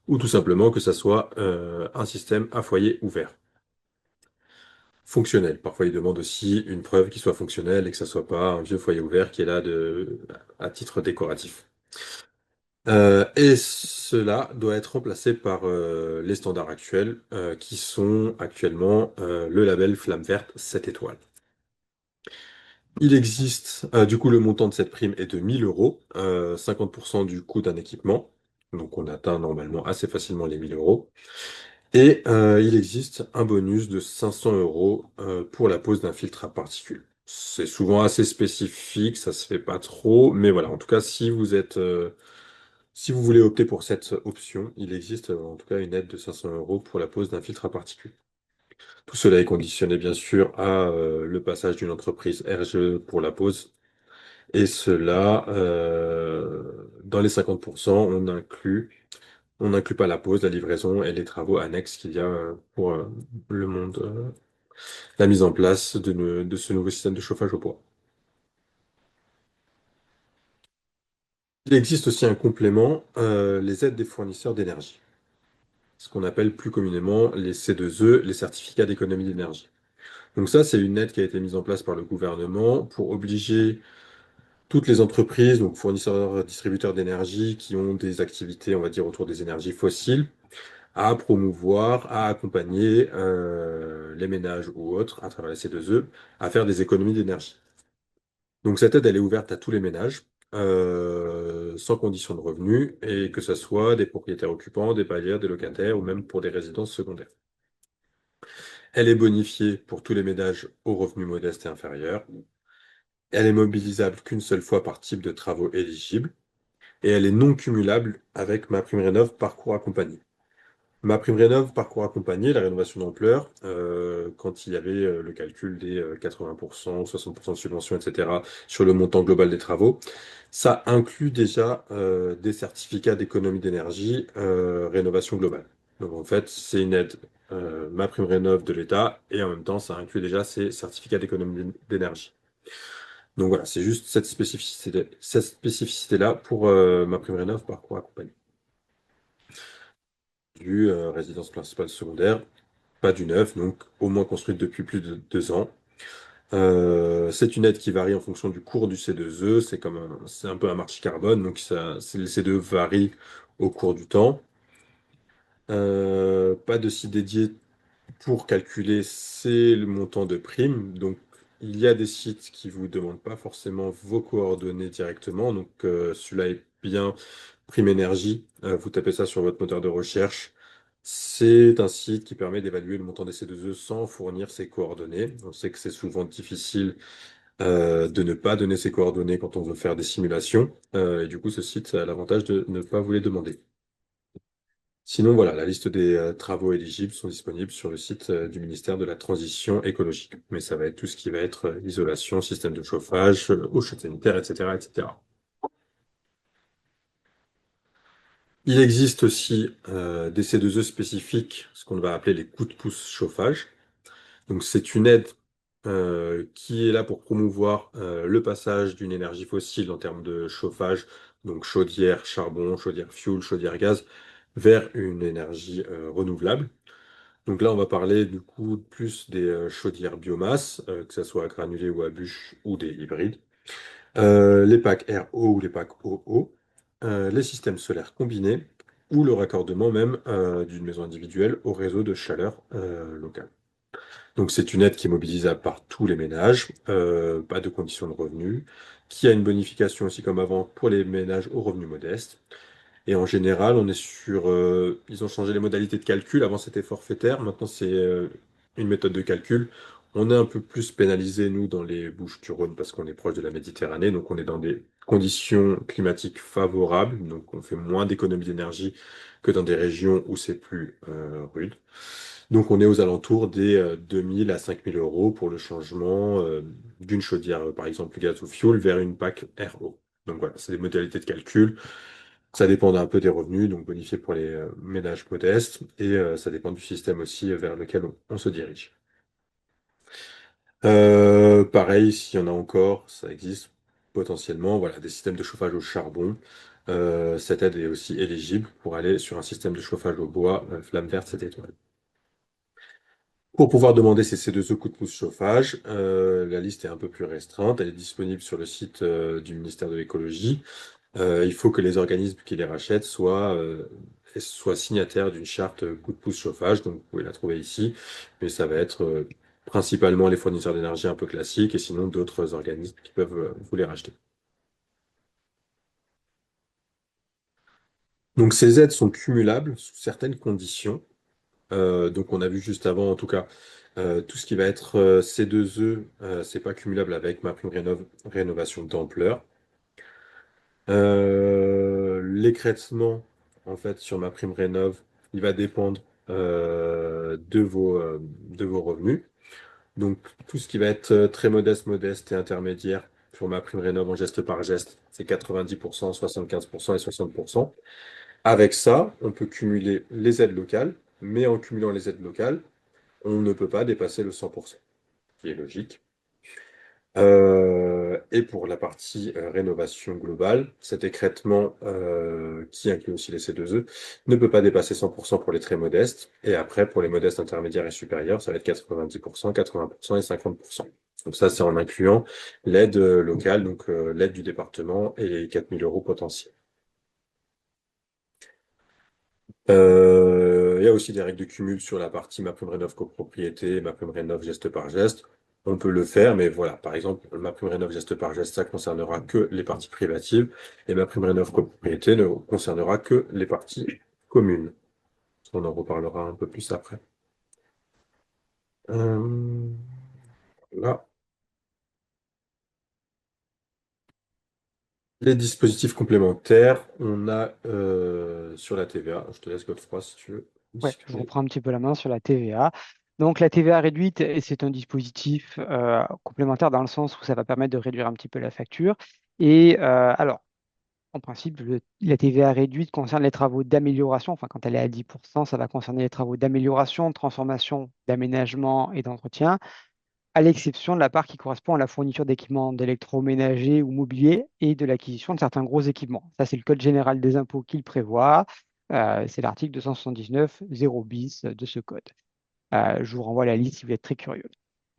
C: ou tout simplement que ça soit un système à foyer ouvert. Fonctionnel. Parfois, il demande aussi une preuve qui soit fonctionnelle et que ça soit pas un vieux foyer ouvert qui est là à titre décoratif. Et cela doit être remplacé par les standards actuels qui sont actuellement le label Flamme Verte 7 étoiles. Il existe, du coup, le montant de cette prime est de 1000 euros, 50% du coût d'un équipement. Donc, on atteint normalement assez facilement les 1000 euros. Et il existe un bonus de 500 euros pour la pose d'un filtre à particules. C'est souvent assez spécifique, ça se fait pas trop, mais voilà. En tout cas, si vous voulez opter pour cette option, il existe en tout cas une aide de 500 euros pour la pose d'un filtre à particules. Tout cela est conditionné bien sûr à le passage d'une entreprise RGE pour la pose. Et cela, dans les 50%, on n'inclut pas la pose, la livraison et les travaux annexes qu'il y a pour le monde, la mise en place de ce nouveau système de chauffage au bois. Il existe aussi un complément, les aides des fournisseurs d'énergie, ce qu'on appelle plus communément les C2E, les certificats d'économie d'énergie. Donc ça, c'est une aide qui a été mise en place par le gouvernement pour obliger toutes les entreprises, donc fournisseurs, distributeurs d'énergie, qui ont des activités, on va dire, autour des énergies fossiles, à promouvoir, à accompagner les ménages ou autres, à travers les C2E, à faire des économies d'énergie. Donc cette aide, elle est ouverte à tous les ménages, sans condition de revenu, et que ce soit des propriétaires occupants, des bailleurs, des locataires, ou même pour des résidences secondaires. Elle est bonifiée pour tous les ménages aux revenus modestes et inférieurs. Elle est mobilisable qu'une seule fois par type de travaux éligibles, et elle est non cumulable avec MaPrimeRénov' parcours accompagné. MaPrimeRénov' parcours accompagné, la rénovation d'ampleur, quand il y avait le calcul des 80%, 60% de subvention, etc., sur le montant global des travaux, ça inclut déjà des certificats d'économie d'énergie, rénovation globale. Donc en fait, c'est une aide MaPrimeRénov' de l'État, et en même temps, ça inclut déjà ces certificats d'économie d'énergie. Donc voilà, c'est juste cette spécificité-là pour MaPrimeRénov' parcours accompagné. Du résidence principale secondaire, pas du neuf, donc au moins construite depuis plus de 2 ans. C'est une aide qui varie en fonction du cours du C2E, c'est un peu un marché carbone, donc le C2E varie au cours du temps. Pas de site dédié pour calculer, c'est le montant de prime. Donc, il y a des sites qui vous demandent pas forcément vos coordonnées directement. Donc, celui-là est bien Prime Énergie. Vous tapez ça sur votre moteur de recherche. C'est un site qui permet d'évaluer le montant des C2E sans fournir ses coordonnées. On sait que c'est souvent difficile de ne pas donner ses coordonnées quand on veut faire des simulations. Et du coup, ce site a l'avantage de ne pas vous les demander. Sinon, voilà, la liste des travaux éligibles sont disponibles sur le site du ministère de la Transition écologique. Mais ça va être tout ce qui va être isolation, système de chauffage, eau chaude sanitaire, etc., etc. Il existe aussi des C2E spécifiques, ce qu'on va appeler les coups de pouce chauffage. Donc, c'est une aide qui est là pour promouvoir le passage d'une énergie fossile en termes de chauffage, donc chaudière charbon, chaudière fioul, chaudière gaz, vers une énergie renouvelable. Donc là, on va parler du coup plus des chaudières biomasse, que ce soit à granulés ou à bûches ou des hybrides, les packs RO ou les packs OO, les systèmes solaires combinés ou le raccordement même d'une maison individuelle au réseau de chaleur local. Donc c'est une aide qui est mobilisable par tous les ménages, pas de conditions de revenus, qui a une bonification aussi comme avant pour les ménages aux revenus modestes. Et en général, on est sur, ils ont changé les modalités de calcul. Avant, c'était forfaitaire. Maintenant, c'est une méthode de calcul. On est un peu plus pénalisé, nous, dans les Bouches-du-Rhône, parce qu'on est proche de la Méditerranée. Donc, on est dans des conditions climatiques favorables. Donc, on fait moins d'économies d'énergie que dans des régions où c'est plus rude. Donc, on est aux alentours des 2 000 à 5 000 € pour le changement d'une chaudière, par exemple, gaz ou fioul, vers une PAC RO. Donc, voilà, c'est des modalités de calcul. Ça dépend un peu des revenus, donc bonifié pour les ménages modestes, et ça dépend du système aussi vers lequel on se dirige. Pareil, s'il y en a encore, ça existe potentiellement, voilà, des systèmes de chauffage au charbon. Cette aide est aussi éligible pour aller sur un système de chauffage au bois, flamme verte, cette étoile. Pour pouvoir demander ces C2E coup de pouce chauffage, la liste est un peu plus restreinte. Elle est disponible sur le site du ministère de l'Écologie. Il faut que les organismes qui les rachètent soient signataires d'une charte coup de pouce chauffage, donc vous pouvez la trouver ici, mais ça va être principalement les fournisseurs d'énergie un peu classiques et sinon d'autres organismes qui peuvent vous les racheter. Donc ces aides sont cumulables sous certaines conditions. Donc on a vu juste avant, en tout cas, tout ce qui va être C2E, c'est pas cumulable avec ma prime rénovation d'ampleur. L'écrêtement, en fait, sur ma prime rénov, il va dépendre de vos revenus. Donc, tout ce qui va être très modeste, modeste et intermédiaire sur ma prime rénov en geste par geste, c'est 90%, 75% et 60%. Avec ça, on peut cumuler les aides locales, mais en cumulant les aides locales, on ne peut pas dépasser le 100%, ce qui est logique. Et pour la partie rénovation globale, cet écrêtement qui inclut aussi les C2E ne peut pas dépasser 100% pour les très modestes. Et après, pour les modestes intermédiaires et supérieurs, ça va être 90%, 80% et 50%. Donc ça, c'est en incluant l'aide locale, donc l'aide du département et les 4 000 € potentiels. Il y a aussi des règles de cumul sur la partie MaPrimeRénov' copropriété, MaPrimeRénov' geste par geste. On peut le faire, mais voilà, par exemple, MaPrimeRénov' geste par geste, ça concernera que les parties privatives, et MaPrimeRénov' copropriété ne concernera que les parties communes. On en reparlera un peu plus après. Là, les dispositifs complémentaires, on a sur la TVA. Je te laisse Godefroy si tu veux
A: Ouais, je
C: discuter.
A: reprends un petit peu la main sur la TVA. Donc la TVA réduite, et c'est un dispositif complémentaire dans le sens où ça va permettre de réduire un petit peu la facture. Et alors, en principe, la TVA réduite concerne les travaux d'amélioration. Enfin, quand elle est à 10%, ça va concerner les travaux d'amélioration, de transformation, d'aménagement et d'entretien, à l'exception de la part qui correspond à la fourniture d'équipements d'électroménager ou mobilier et de l'acquisition de certains gros équipements. Ça, c'est le Code général des impôts qui le prévoit. C'est l'article 279 0 bis de ce code. Je vous renvoie à la liste si vous êtes très curieux.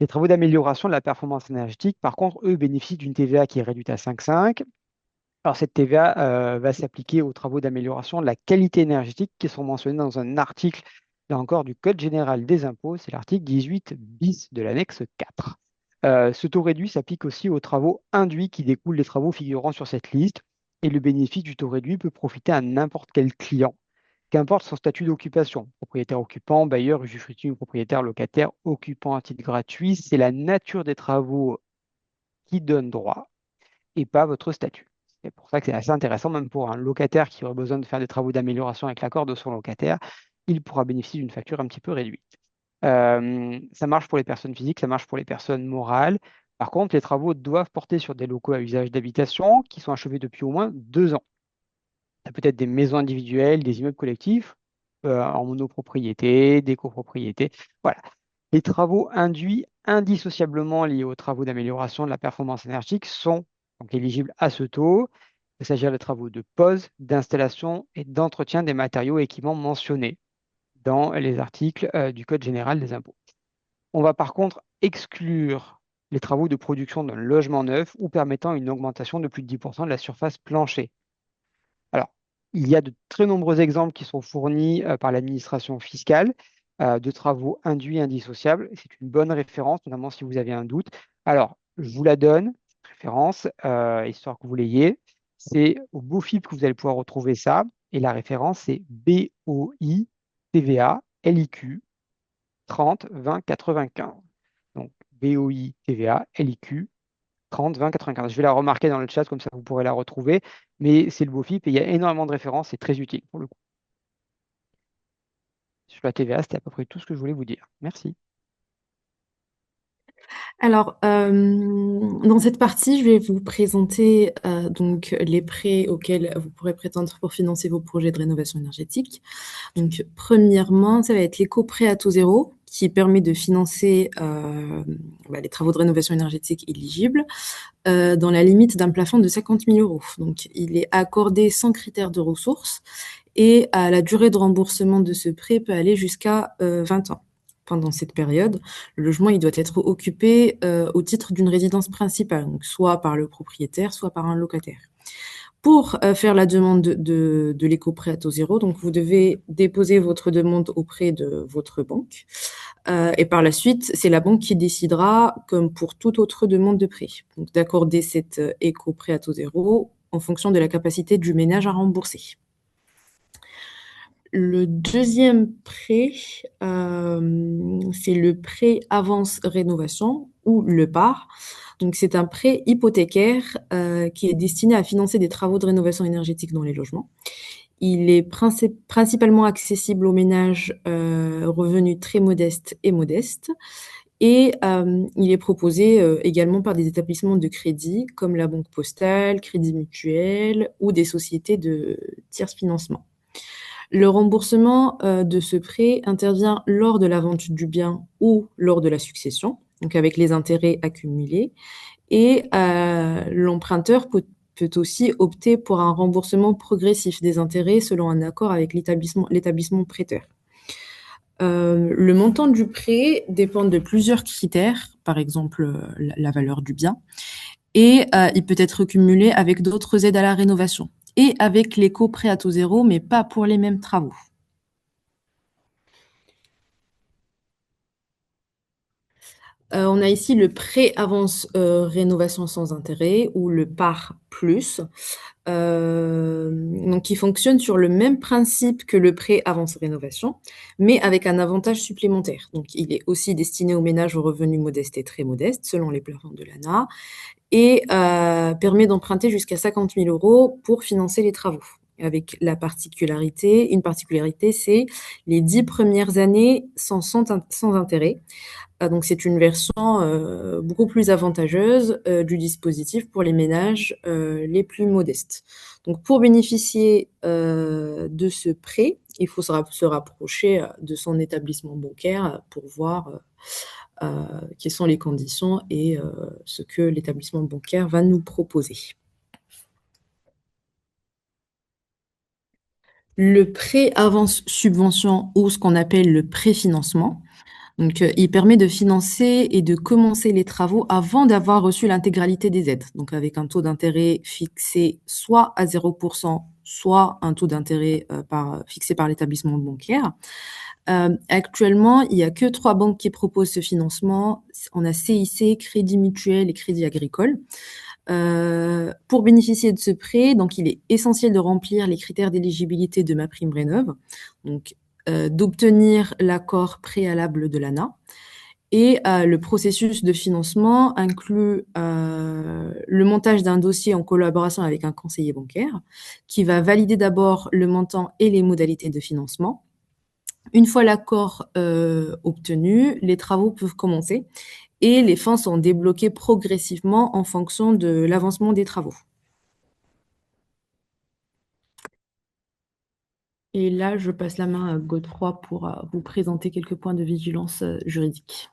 A: Les travaux d'amélioration de la performance énergétique, par contre, eux bénéficient d'une TVA qui est réduite à 5,5. Alors, cette TVA va s'appliquer aux travaux d'amélioration de la qualité énergétique qui sont mentionnés dans un article, là encore, du Code général des impôts. C'est l'article 18 bis de l'annexe 4. Ce taux réduit s'applique aussi aux travaux induits qui découlent des travaux figurant sur cette liste. Et le bénéfice du taux réduit peut profiter à n'importe quel client, qu'importe son statut d'occupation, propriétaire occupant, bailleur, usufruitier ou propriétaire locataire, occupant à titre gratuit. C'est la nature des travaux qui donne droit et pas votre statut. C'est pour ça que c'est assez intéressant, même pour un locataire qui aurait besoin de faire des travaux d'amélioration avec l'accord de son locataire, il pourra bénéficier d'une facture un petit peu réduite. Ça marche pour les personnes physiques, ça marche pour les personnes morales. Par contre, les travaux doivent porter sur des locaux à usage d'habitation qui sont achevés depuis au moins 2 ans. Ça peut être des maisons individuelles, des immeubles collectifs, en monopropriété, des copropriétés. Voilà. Les travaux induits indissociablement liés aux travaux d'amélioration de la performance énergétique sont donc éligibles à ce taux. Il s'agit de travaux de pose, d'installation et d'entretien des matériaux et équipements mentionnés dans les articles du Code général des impôts. On va par contre exclure les travaux de production d'un logement neuf ou permettant une augmentation de plus de 10% de la surface planchée. Alors, il y a de très nombreux exemples qui sont fournis par l'administration fiscale. de travaux induits indissociables. C'est une bonne référence, notamment si vous avez un doute. Alors, je vous la donne, cette référence, histoire que vous l'ayez. C'est au BOFIP que vous allez pouvoir retrouver ça. Et la référence, c'est BOI TVA LIQ 30 20 95. Donc, BOI TVA LIQ 30 20 95. Je vais la remarquer dans le chat, comme ça vous pourrez la retrouver. Mais c'est le BOFIP et il y a énormément de références, c'est très utile pour le coup. Sur la TVA, c'était à peu près tout ce que je voulais vous dire. Merci.
B: Alors, dans cette partie, je vais vous présenter donc les prêts auxquels vous pourrez prétendre pour financer vos projets de rénovation énergétique. Donc, premièrement, ça va être l'éco-prêt à taux zéro, qui permet de financer les travaux de rénovation énergétique éligibles dans la limite d'un plafond de 50 000 euros. Donc, il est accordé sans critère de ressources et la durée de remboursement de ce prêt peut aller jusqu'à 20 ans. Pendant cette période, le logement il doit être occupé au titre d'une résidence principale, donc soit par le propriétaire, soit par un locataire. Pour faire la demande de l'éco-prêt à taux zéro, donc vous devez déposer votre demande auprès de votre banque. Et par la suite, c'est la banque qui décidera, comme pour toute autre demande de prêt, donc d'accorder cet éco-prêt à taux zéro en fonction de la capacité du ménage à rembourser. Le deuxième prêt, c'est le prêt avance rénovation ou le PAR. Donc, c'est un prêt hypothécaire qui est destiné à financer des travaux de rénovation énergétique dans les logements. Il est principalement accessible aux ménages revenus très modestes et modestes. Et il est proposé également par des établissements de crédit comme la Banque Postale, Crédit Mutuel ou des sociétés de tiers financement. Le remboursement de ce prêt intervient lors de la vente du bien ou lors de la succession, donc avec les intérêts accumulés. Et l'emprunteur peut aussi opter pour un remboursement progressif des intérêts selon un accord avec l'établissement prêteur. Le montant du prêt dépend de plusieurs critères, par exemple la valeur du bien, et il peut être cumulé avec d'autres aides à la rénovation et avec l'éco-prêt à taux zéro, mais pas pour les mêmes travaux. On a ici le prêt avance rénovation sans intérêt ou le PAR plus, donc qui fonctionne sur le même principe que le prêt avance rénovation, mais avec un avantage supplémentaire. Donc, il est aussi destiné aux ménages aux revenus modestes et très modestes, selon les plafonds de l'ANA, et permet d'emprunter jusqu'à 50 000 euros pour financer les travaux. Avec une particularité, c'est les 10 premières années sans intérêt. Donc, c'est une version beaucoup plus avantageuse du dispositif pour les ménages les plus modestes. Donc, pour bénéficier de ce prêt, il faut se rapprocher de son établissement bancaire pour voir quelles sont les conditions et ce que l'établissement bancaire va nous proposer. Le prêt avance subvention ou ce qu'on appelle le préfinancement. Donc, il permet de financer et de commencer les travaux avant d'avoir reçu l'intégralité des aides. Donc, avec un taux d'intérêt fixé soit à 0%, soit un taux d'intérêt fixé par l'établissement bancaire. Actuellement, il n'y a que 3 banques qui proposent ce financement. On a CIC, Crédit Mutuel et Crédit Agricole. Pour bénéficier de ce prêt, donc il est essentiel de remplir les critères d'éligibilité de MaPrimeRénov', donc d'obtenir l'accord préalable de l'ANA. Et le processus de financement inclut le montage d'un dossier en collaboration avec un conseiller bancaire qui va valider d'abord le montant et les modalités de financement. Une fois l'accord obtenu, les travaux peuvent commencer et les fonds sont débloqués progressivement en fonction de l'avancement des travaux. Et là, je passe la main à Godefroy pour vous présenter quelques points de vigilance juridique.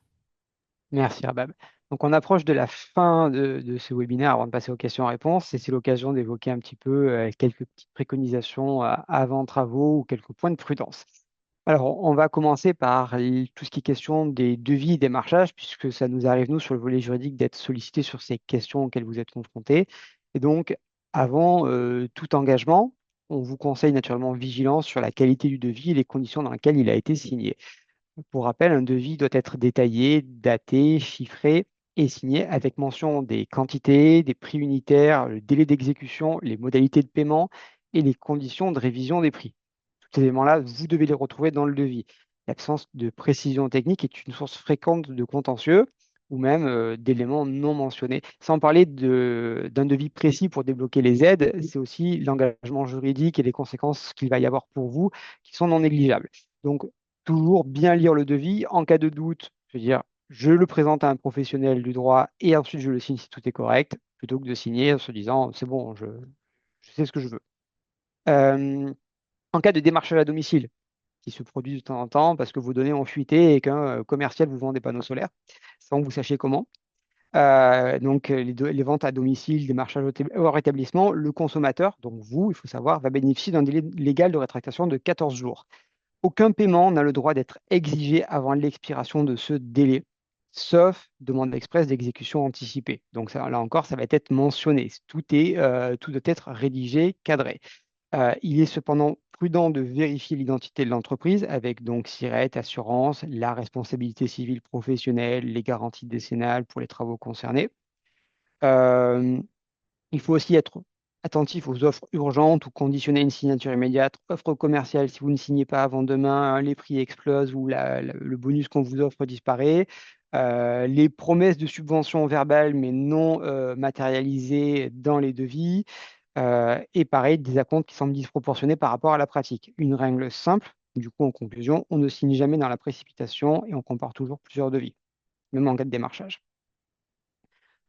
A: Merci, Rabab. Donc, on approche de la fin de ce webinaire avant de passer aux questions-réponses et c'est l'occasion d'évoquer un petit peu quelques petites préconisations avant travaux ou quelques points de prudence. Alors, on va commencer par tout ce qui est question des devis et des marchages, puisque ça nous arrive, nous, sur le volet juridique, d'être sollicités sur ces questions auxquelles vous êtes confrontés. Et donc, avant tout engagement, on vous conseille naturellement vigilance sur la qualité du devis et les conditions dans lesquelles il a été signé. Pour rappel, un devis doit être détaillé, daté, chiffré et signé avec mention des quantités, des prix unitaires, le délai d'exécution, les modalités de paiement et les conditions de révision des prix. Tous ces éléments-là, vous devez les retrouver dans le devis. L'absence de précision technique est une source fréquente de contentieux ou même d'éléments non mentionnés. Sans parler d'un devis précis pour débloquer les aides, c'est aussi l'engagement juridique et les conséquences qu'il va y avoir pour vous qui sont non négligeables. Donc, toujours bien lire le devis. En cas de doute, je veux dire, je le présente à un professionnel du droit et ensuite je le signe si tout est correct, plutôt que de signer en se disant c'est bon, je sais ce que je veux. Euh, En cas de démarchage à domicile, qui se produit de temps en temps parce que vos données ont fuité et qu'un commercial vous vend des panneaux solaires sans que vous sachiez comment. Les ventes à domicile, démarchage hors établissement, le consommateur, donc vous, il faut savoir, va bénéficier d'un délai légal de rétractation de 14 jours. Aucun paiement n'a le droit d'être exigé avant l'expiration de ce délai, sauf demande expresse d'exécution anticipée. Donc ça, là encore, ça va être mentionné. Tout doit être rédigé, cadré. Il est cependant prudent de vérifier l'identité de l'entreprise avec donc SIRET, assurance, la responsabilité civile professionnelle, les garanties décennales pour les travaux concernés. Euh, il faut aussi être attentif aux offres urgentes ou conditionner une signature immédiate. Offre commerciale, si vous ne signez pas avant demain, les prix explosent ou le bonus qu'on vous offre disparaît. Les promesses de subventions verbales mais non matérialisées dans les devis. Et pareil, des acomptes qui semblent disproportionnés par rapport à la pratique. Une règle simple, du coup, en conclusion, on ne signe jamais dans la précipitation et on compare toujours plusieurs devis, même en cas de démarchage.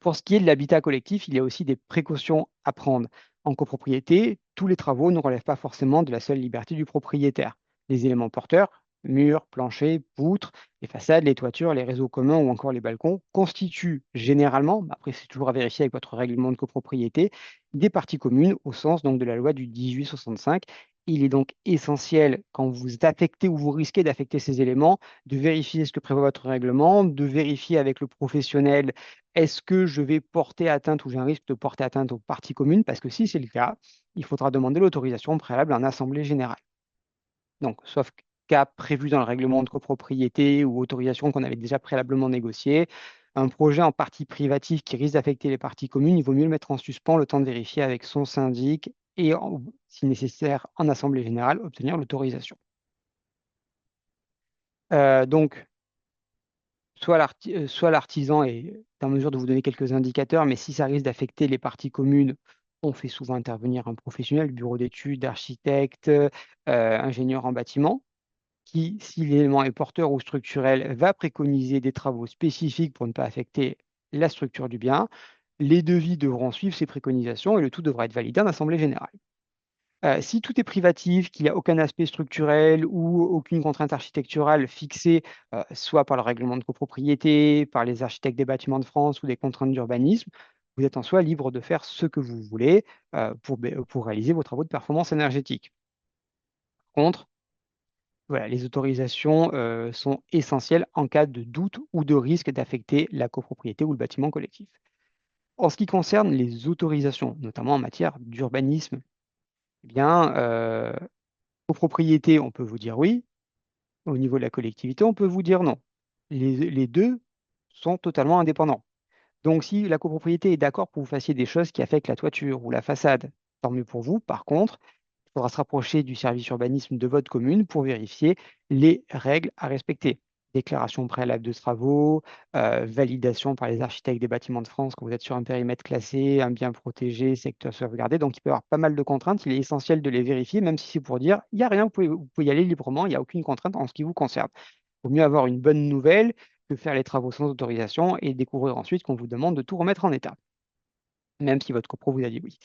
A: Pour ce qui est de l'habitat collectif, il y a aussi des précautions à prendre. En copropriété, tous les travaux ne relèvent pas forcément de la seule liberté du propriétaire. Les éléments porteurs, murs, planchers, poutres, les façades, les toitures, les réseaux communs ou encore les balcons, constituent généralement, mais après c'est toujours à vérifier avec votre règlement de copropriété, des parties communes au sens donc de la loi du 1865. Il est donc essentiel, quand vous affectez ou vous risquez d'affecter ces éléments, de vérifier ce que prévoit votre règlement, de vérifier avec le professionnel est-ce que je vais porter atteinte ou j'ai un risque de porter atteinte aux parties communes? Parce que si c'est le cas, il faudra demander l'autorisation préalable en assemblée générale. Donc, sauf cas prévu dans le règlement de copropriété ou autorisation qu'on avait déjà préalablement négocié, un projet en partie privative qui risque d'affecter les parties communes, il vaut mieux le mettre en suspens le temps de vérifier avec son syndic et, si nécessaire, en assemblée générale, obtenir l'autorisation. Donc, soit l'artisan est en mesure de vous donner quelques indicateurs, mais si ça risque d'affecter les parties communes, on fait souvent intervenir un professionnel, bureau d'études, architecte, ingénieur en bâtiment, qui, si l'élément est porteur ou structurel, va préconiser des travaux spécifiques pour ne pas affecter la structure du bien. Les devis devront suivre ces préconisations et le tout devra être validé en assemblée générale. Si tout est privatif, qu'il n'y a aucun aspect structurel ou aucune contrainte architecturale fixée, soit par le règlement de copropriété, par les architectes des bâtiments de France ou des contraintes d'urbanisme, vous êtes en soi libre de faire ce que vous voulez pour réaliser vos travaux de performance énergétique. Par contre, voilà, les autorisations sont essentielles en cas de doute ou de risque d'affecter la copropriété ou le bâtiment collectif. En ce qui concerne les autorisations, notamment en matière d'urbanisme, eh bien, aux propriétés, on peut vous dire oui. Au niveau de la collectivité, on peut vous dire non. Les deux sont totalement indépendants. Donc, si la copropriété est d'accord pour que vous fassiez des choses qui affectent la toiture ou la façade, tant mieux pour vous. Par contre, il faudra se rapprocher du service urbanisme de votre commune pour vérifier les règles à respecter. Déclaration préalable de travaux, validation par les architectes des bâtiments de France quand vous êtes sur un périmètre classé, un bien protégé, secteur sauvegardé. Donc, il peut y avoir pas mal de contraintes. Il est essentiel de les vérifier, même si c'est pour dire, il n'y a rien, vous pouvez y aller librement, il n'y a aucune contrainte en ce qui vous concerne. Il vaut mieux avoir une bonne nouvelle que faire les travaux sans autorisation et découvrir ensuite qu'on vous demande de tout remettre en état, même si votre copro vous a dit oui.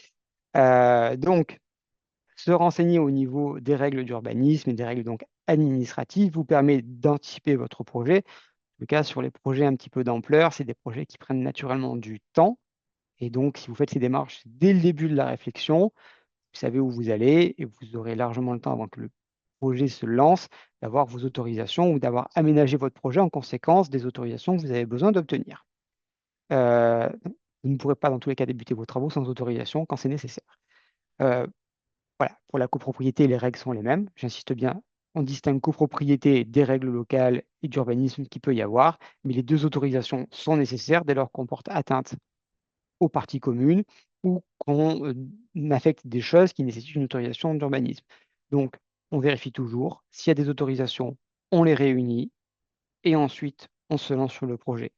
A: Donc, se renseigner au niveau des règles d'urbanisme et des règles donc administratives vous permet d'anticiper votre projet. En tout cas, sur les projets un petit peu d'ampleur, c'est des projets qui prennent naturellement du temps. Et donc, si vous faites ces démarches dès le début de la réflexion, vous savez où vous allez et vous aurez largement le temps avant que le projet se lance d'avoir vos autorisations ou d'avoir aménagé votre projet en conséquence des autorisations que vous avez besoin d'obtenir. Euh, Vous ne pourrez pas dans tous les cas débuter vos travaux sans autorisation quand c'est nécessaire. Euh, voilà, pour la copropriété, les règles sont les mêmes. J'insiste bien, on distingue copropriété des règles locales et d'urbanisme qu'il peut y avoir, mais les deux autorisations sont nécessaires dès lors qu'on porte atteinte aux parties communes ou qu'on affecte des choses qui nécessitent une autorisation d'urbanisme. Donc, on vérifie toujours. S'il y a des autorisations, on les réunit et ensuite, on se lance sur le projet.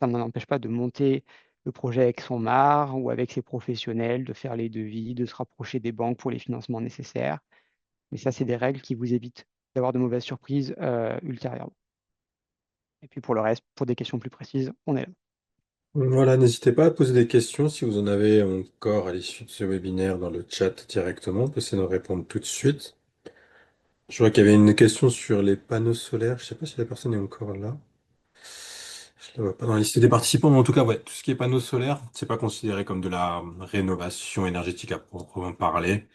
A: Ça ne n'empêche pas de monter le projet avec son MAR ou avec ses professionnels, de faire les devis, de se rapprocher des banques pour les financements nécessaires. Mais ça, c'est des règles qui vous évitent d'avoir de mauvaises surprises ultérieurement. Et puis pour le reste, pour des questions plus précises, on est là.
C: Voilà, n'hésitez pas à poser des questions si vous en avez encore à l'issue de ce webinaire dans le chat directement. On peut essayer de répondre tout de suite. Je vois qu'il y avait une question sur les panneaux solaires. Je sais pas si la personne est encore là. Je la vois pas dans la liste des participants, mais en tout cas, ouais, tout ce qui est panneaux solaires, c'est pas considéré comme de la rénovation énergétique à proprement parler.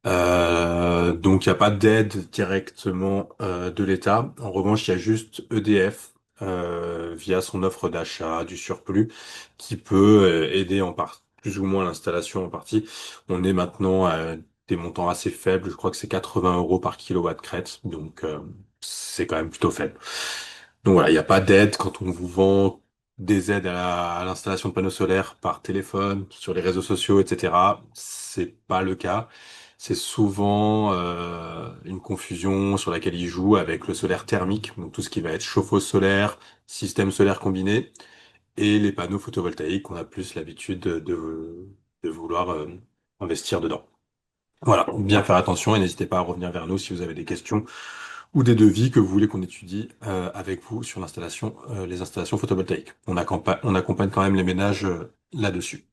C: Donc il n'y a pas d'aide directement de l'État. En revanche, il y a juste EDF via son offre d'achat du surplus qui peut aider en part, plus ou moins l'installation en partie. On est maintenant à des montants assez faibles. Je crois que c'est 80 euros par kilowatt crête, donc c'est quand même plutôt faible. Donc voilà, il n'y a pas d'aide quand on vous vend des aides à l'installation de panneaux solaires par téléphone, sur les réseaux sociaux, etc. C'est pas le cas. C'est souvent une confusion sur laquelle ils jouent avec le solaire thermique, donc tout ce qui va être chauffe-eau solaire, système solaire combiné, et les panneaux photovoltaïques qu'on a plus l'habitude de vouloir investir dedans. Voilà, bien faire attention et n'hésitez pas à revenir vers nous si vous avez des questions ou des devis que vous voulez qu'on étudie avec vous sur l'installation, les installations photovoltaïques. On accompagne quand même les ménages là-dessus.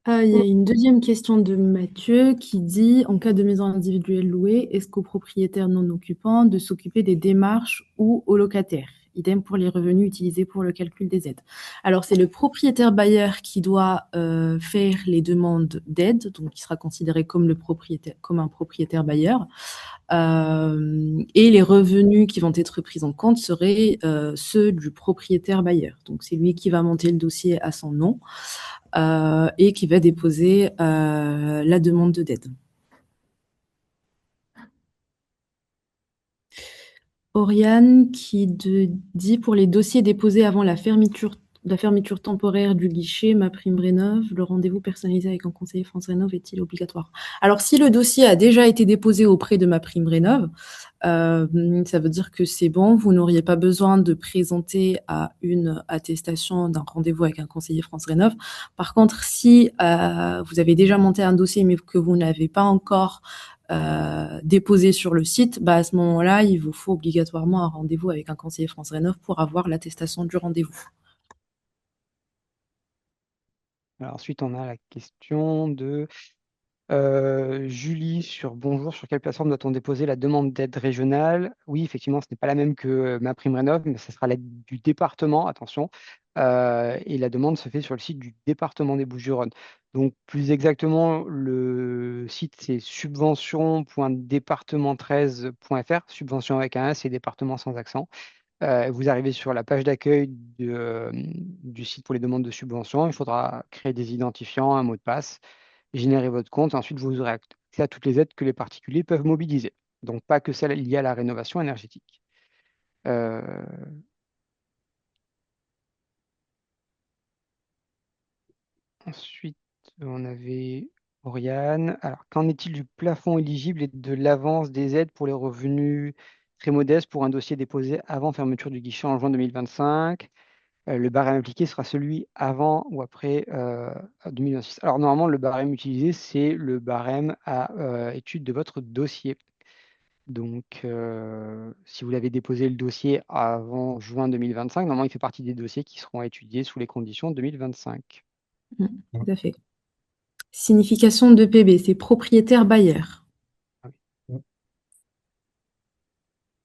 B: Il y a une deuxième question de Mathieu qui dit, en cas de maison individuelle louée, est-ce qu'au propriétaire non occupant de s'occuper des démarches ou au locataire? Idem pour les revenus utilisés pour le calcul des aides. Alors, c'est le propriétaire bailleur qui doit faire les demandes d'aide, donc il sera considéré comme le propriétaire, comme un propriétaire bailleur. Et les revenus qui vont être pris en compte seraient ceux du propriétaire bailleur. Donc, c'est lui qui va monter le dossier à son nom et qui va déposer la demande d'aide. Oriane qui dit pour les dossiers déposés avant la fermeture temporaire du guichet MaPrimeRénov', le rendez-vous personnalisé avec un conseiller France Rénov' est-il obligatoire? Alors, si le dossier a déjà été déposé auprès de MaPrimeRénov', ça veut dire que c'est bon, vous n'auriez pas besoin de présenter à une attestation d'un rendez-vous avec un conseiller France Rénov'. Par contre, si vous avez déjà monté un dossier mais que vous n'avez pas encore déposé sur le site, bah à ce moment-là, il vous faut obligatoirement un rendez-vous avec un conseiller France Rénov' pour avoir l'attestation du rendez-vous.
A: Alors ensuite, on a la question de Julie sur bonjour, sur quelle plateforme doit-on déposer la demande d'aide régionale? Oui, effectivement, ce n'est pas la même que MaPrimeRénov', mais ce sera l'aide du département, attention. Et la demande se fait sur le site du département des Bouches-du-Rhône. Donc, plus exactement, le site, c'est subvention.département13.fr, subvention avec un S et département sans accent. Vous arrivez sur la page d'accueil du site pour les demandes de subvention. Il faudra créer des identifiants, un mot de passe, générer votre compte. Ensuite, vous aurez accès à toutes les aides que les particuliers peuvent mobiliser. Donc, pas que celles liées à la rénovation énergétique. Euh, Ensuite, on avait Oriane. Alors, qu'en est-il du plafond éligible et de l'avance des aides pour les revenus très modestes pour un dossier déposé avant fermeture du guichet en juin 2025? Le barème appliqué sera celui avant ou après 2026. Alors, normalement, le barème utilisé, c'est le barème à étude de votre dossier. Donc, si vous l'avez déposé le dossier avant juin 2025, normalement, il fait partie des dossiers qui seront étudiés sous les conditions 2025.
B: Tout à fait. Signification de PB, c'est propriétaire bailleur.
A: Ah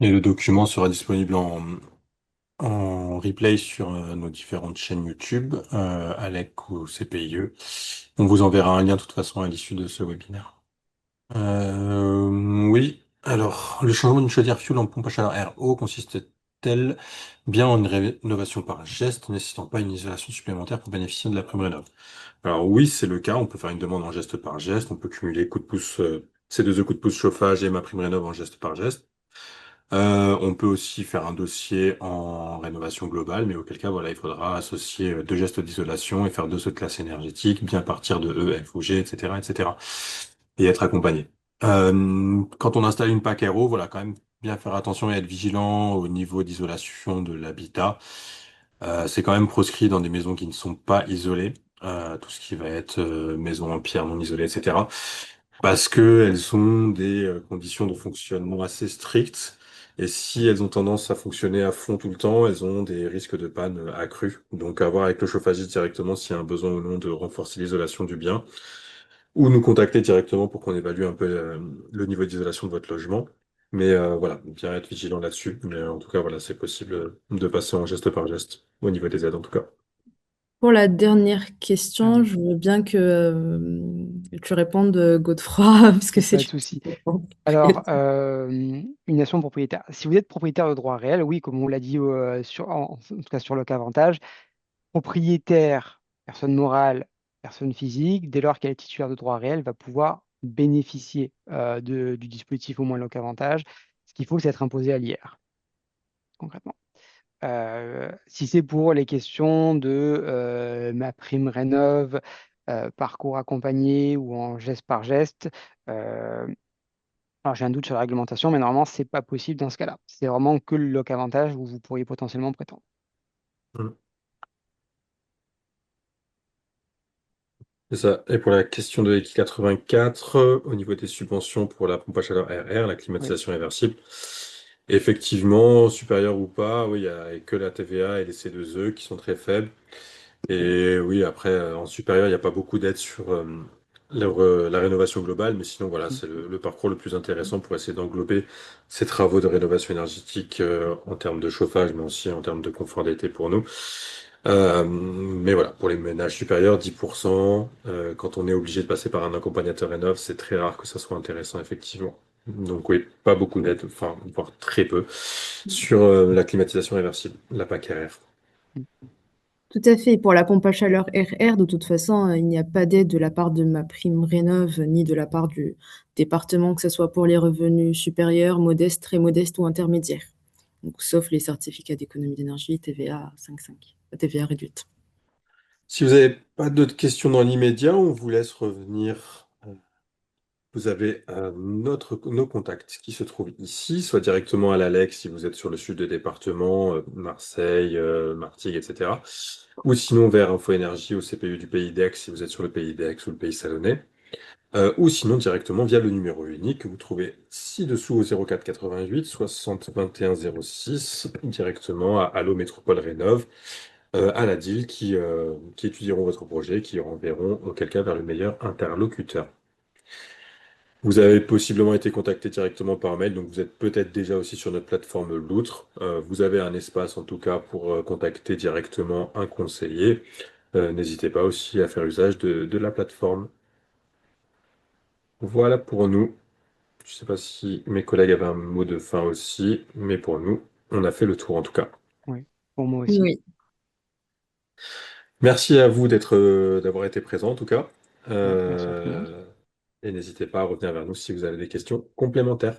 C: Et le document sera disponible en replay sur nos différentes chaînes YouTube, Alec ou CPIE. On vous enverra un lien de toute façon à l'issue de ce webinaire. Oui, alors le changement d'une chaudière fuel en pompe à chaleur RO consiste-t-elle bien en une rénovation par geste, nécessitant pas une isolation supplémentaire pour bénéficier de la prime rénov'? Alors oui, c'est le cas, on peut faire une demande en geste par geste, on peut cumuler coup de pouce C2E coup de pouce chauffage et ma prime rénov en geste par geste. On peut aussi faire un dossier en rénovation globale, mais auquel cas, voilà, il faudra associer deux gestes d'isolation et faire deux sauts de classe énergétique, bien partir de E, F ou G, etc., etc., et être accompagné. Quand on installe une PAC aéro, voilà, quand même bien faire attention et être vigilant au niveau d'isolation de l'habitat. C'est quand même proscrit dans des maisons qui ne sont pas isolées, tout ce qui va être maison en pierre non isolée, etc. Parce que elles ont des conditions de fonctionnement assez strictes. Et si elles ont tendance à fonctionner à fond tout le temps, elles ont des risques de panne accrus. Donc à voir avec le chauffagiste directement s'il y a un besoin ou non de renforcer l'isolation du bien, ou nous contacter directement pour qu'on évalue un peu le niveau d'isolation de votre logement. Mais voilà, bien être vigilant là-dessus. Mais en tout cas, voilà, c'est possible de passer en geste par geste, au niveau des aides en tout cas.
B: Pour la dernière question,
A: Dernière.
B: je veux bien que tu répondes, Godefroy, parce que c'est
A: Pas de
B: lui
A: souci.
B: qui répond.
A: Alors, une nation propriétaire. Si vous êtes propriétaire de droit réel, oui, comme on l'a dit en tout cas sur le cas avantage, propriétaire, personne morale, personne physique, dès lors qu'elle est titulaire de droit réel, va pouvoir bénéficier du dispositif au moins loc avantage. Ce qu'il faut, c'est être imposé à l'IR, concrètement. Si c'est pour les questions de ma prime rénov, parcours accompagné ou en geste par geste, euh, alors j'ai un doute sur la réglementation, mais normalement, c'est pas possible dans ce cas-là. C'est vraiment que le loc avantage où vous pourriez potentiellement prétendre.
C: Mm. C'est ça. Et pour la question de Eki 84, au niveau des subventions pour la pompe à chaleur RR, la
A: Oui.
C: climatisation réversible, effectivement, supérieur ou pas, oui, il y a que la TVA et les C2E qui sont très faibles. Et oui, après, en supérieur, il n'y a pas beaucoup d'aide sur la rénovation globale, mais sinon, voilà,
A: Mm.
C: c'est le parcours le plus intéressant pour essayer d'englober ces travaux de rénovation énergétique en termes de chauffage, mais aussi en termes de confort d'été pour nous. Mais voilà, pour les ménages supérieurs, 10%. Quand on est obligé de passer par un accompagnateur rénov, c'est très rare que ça soit intéressant, effectivement. Donc oui, pas beaucoup d'aide, enfin, voire très peu, sur la climatisation réversible, la PAC RR.
A: Mm.
B: Tout à fait. Pour la pompe à chaleur RR, de toute façon, il n'y a pas d'aide de la part de ma prime rénov, ni de la part du département, que ce soit pour les revenus supérieurs, modestes, très modestes ou intermédiaires. Donc, sauf les certificats d'économie d'énergie, TVA 5,5, TVA réduite.
C: Si vous n'avez pas d'autres questions dans l'immédiat, on vous laisse revenir. Vous avez nos contacts qui se trouvent ici, soit directement à l'ALEC si vous êtes sur le sud des départements, Marseille, Martigues, etc. Ou sinon vers Info Énergie au CPU du Pays d'Aix si vous êtes sur le Pays d'Aix ou le Pays Salonnais. Ou sinon directement via le numéro unique que vous trouvez ci-dessous au 04 88 60 21 06, directement à Allo Métropole Rénov', à la DIL qui étudieront votre projet, qui renverront auquel cas vers le meilleur interlocuteur. Vous avez possiblement été contacté directement par mail, donc vous êtes peut-être déjà aussi sur notre plateforme Loutre. Vous avez un espace en tout cas pour contacter directement un conseiller. N'hésitez pas aussi à faire usage de la plateforme. Voilà pour nous. Je ne sais pas si mes collègues avaient un mot de fin aussi, mais pour nous, on a fait le tour en tout cas.
A: Oui, pour moi aussi.
B: Oui,
C: Merci à vous d'avoir été présent en tout cas.
A: Oui, merci à tout le monde.
C: Et n'hésitez pas à revenir vers nous si vous avez des questions complémentaires.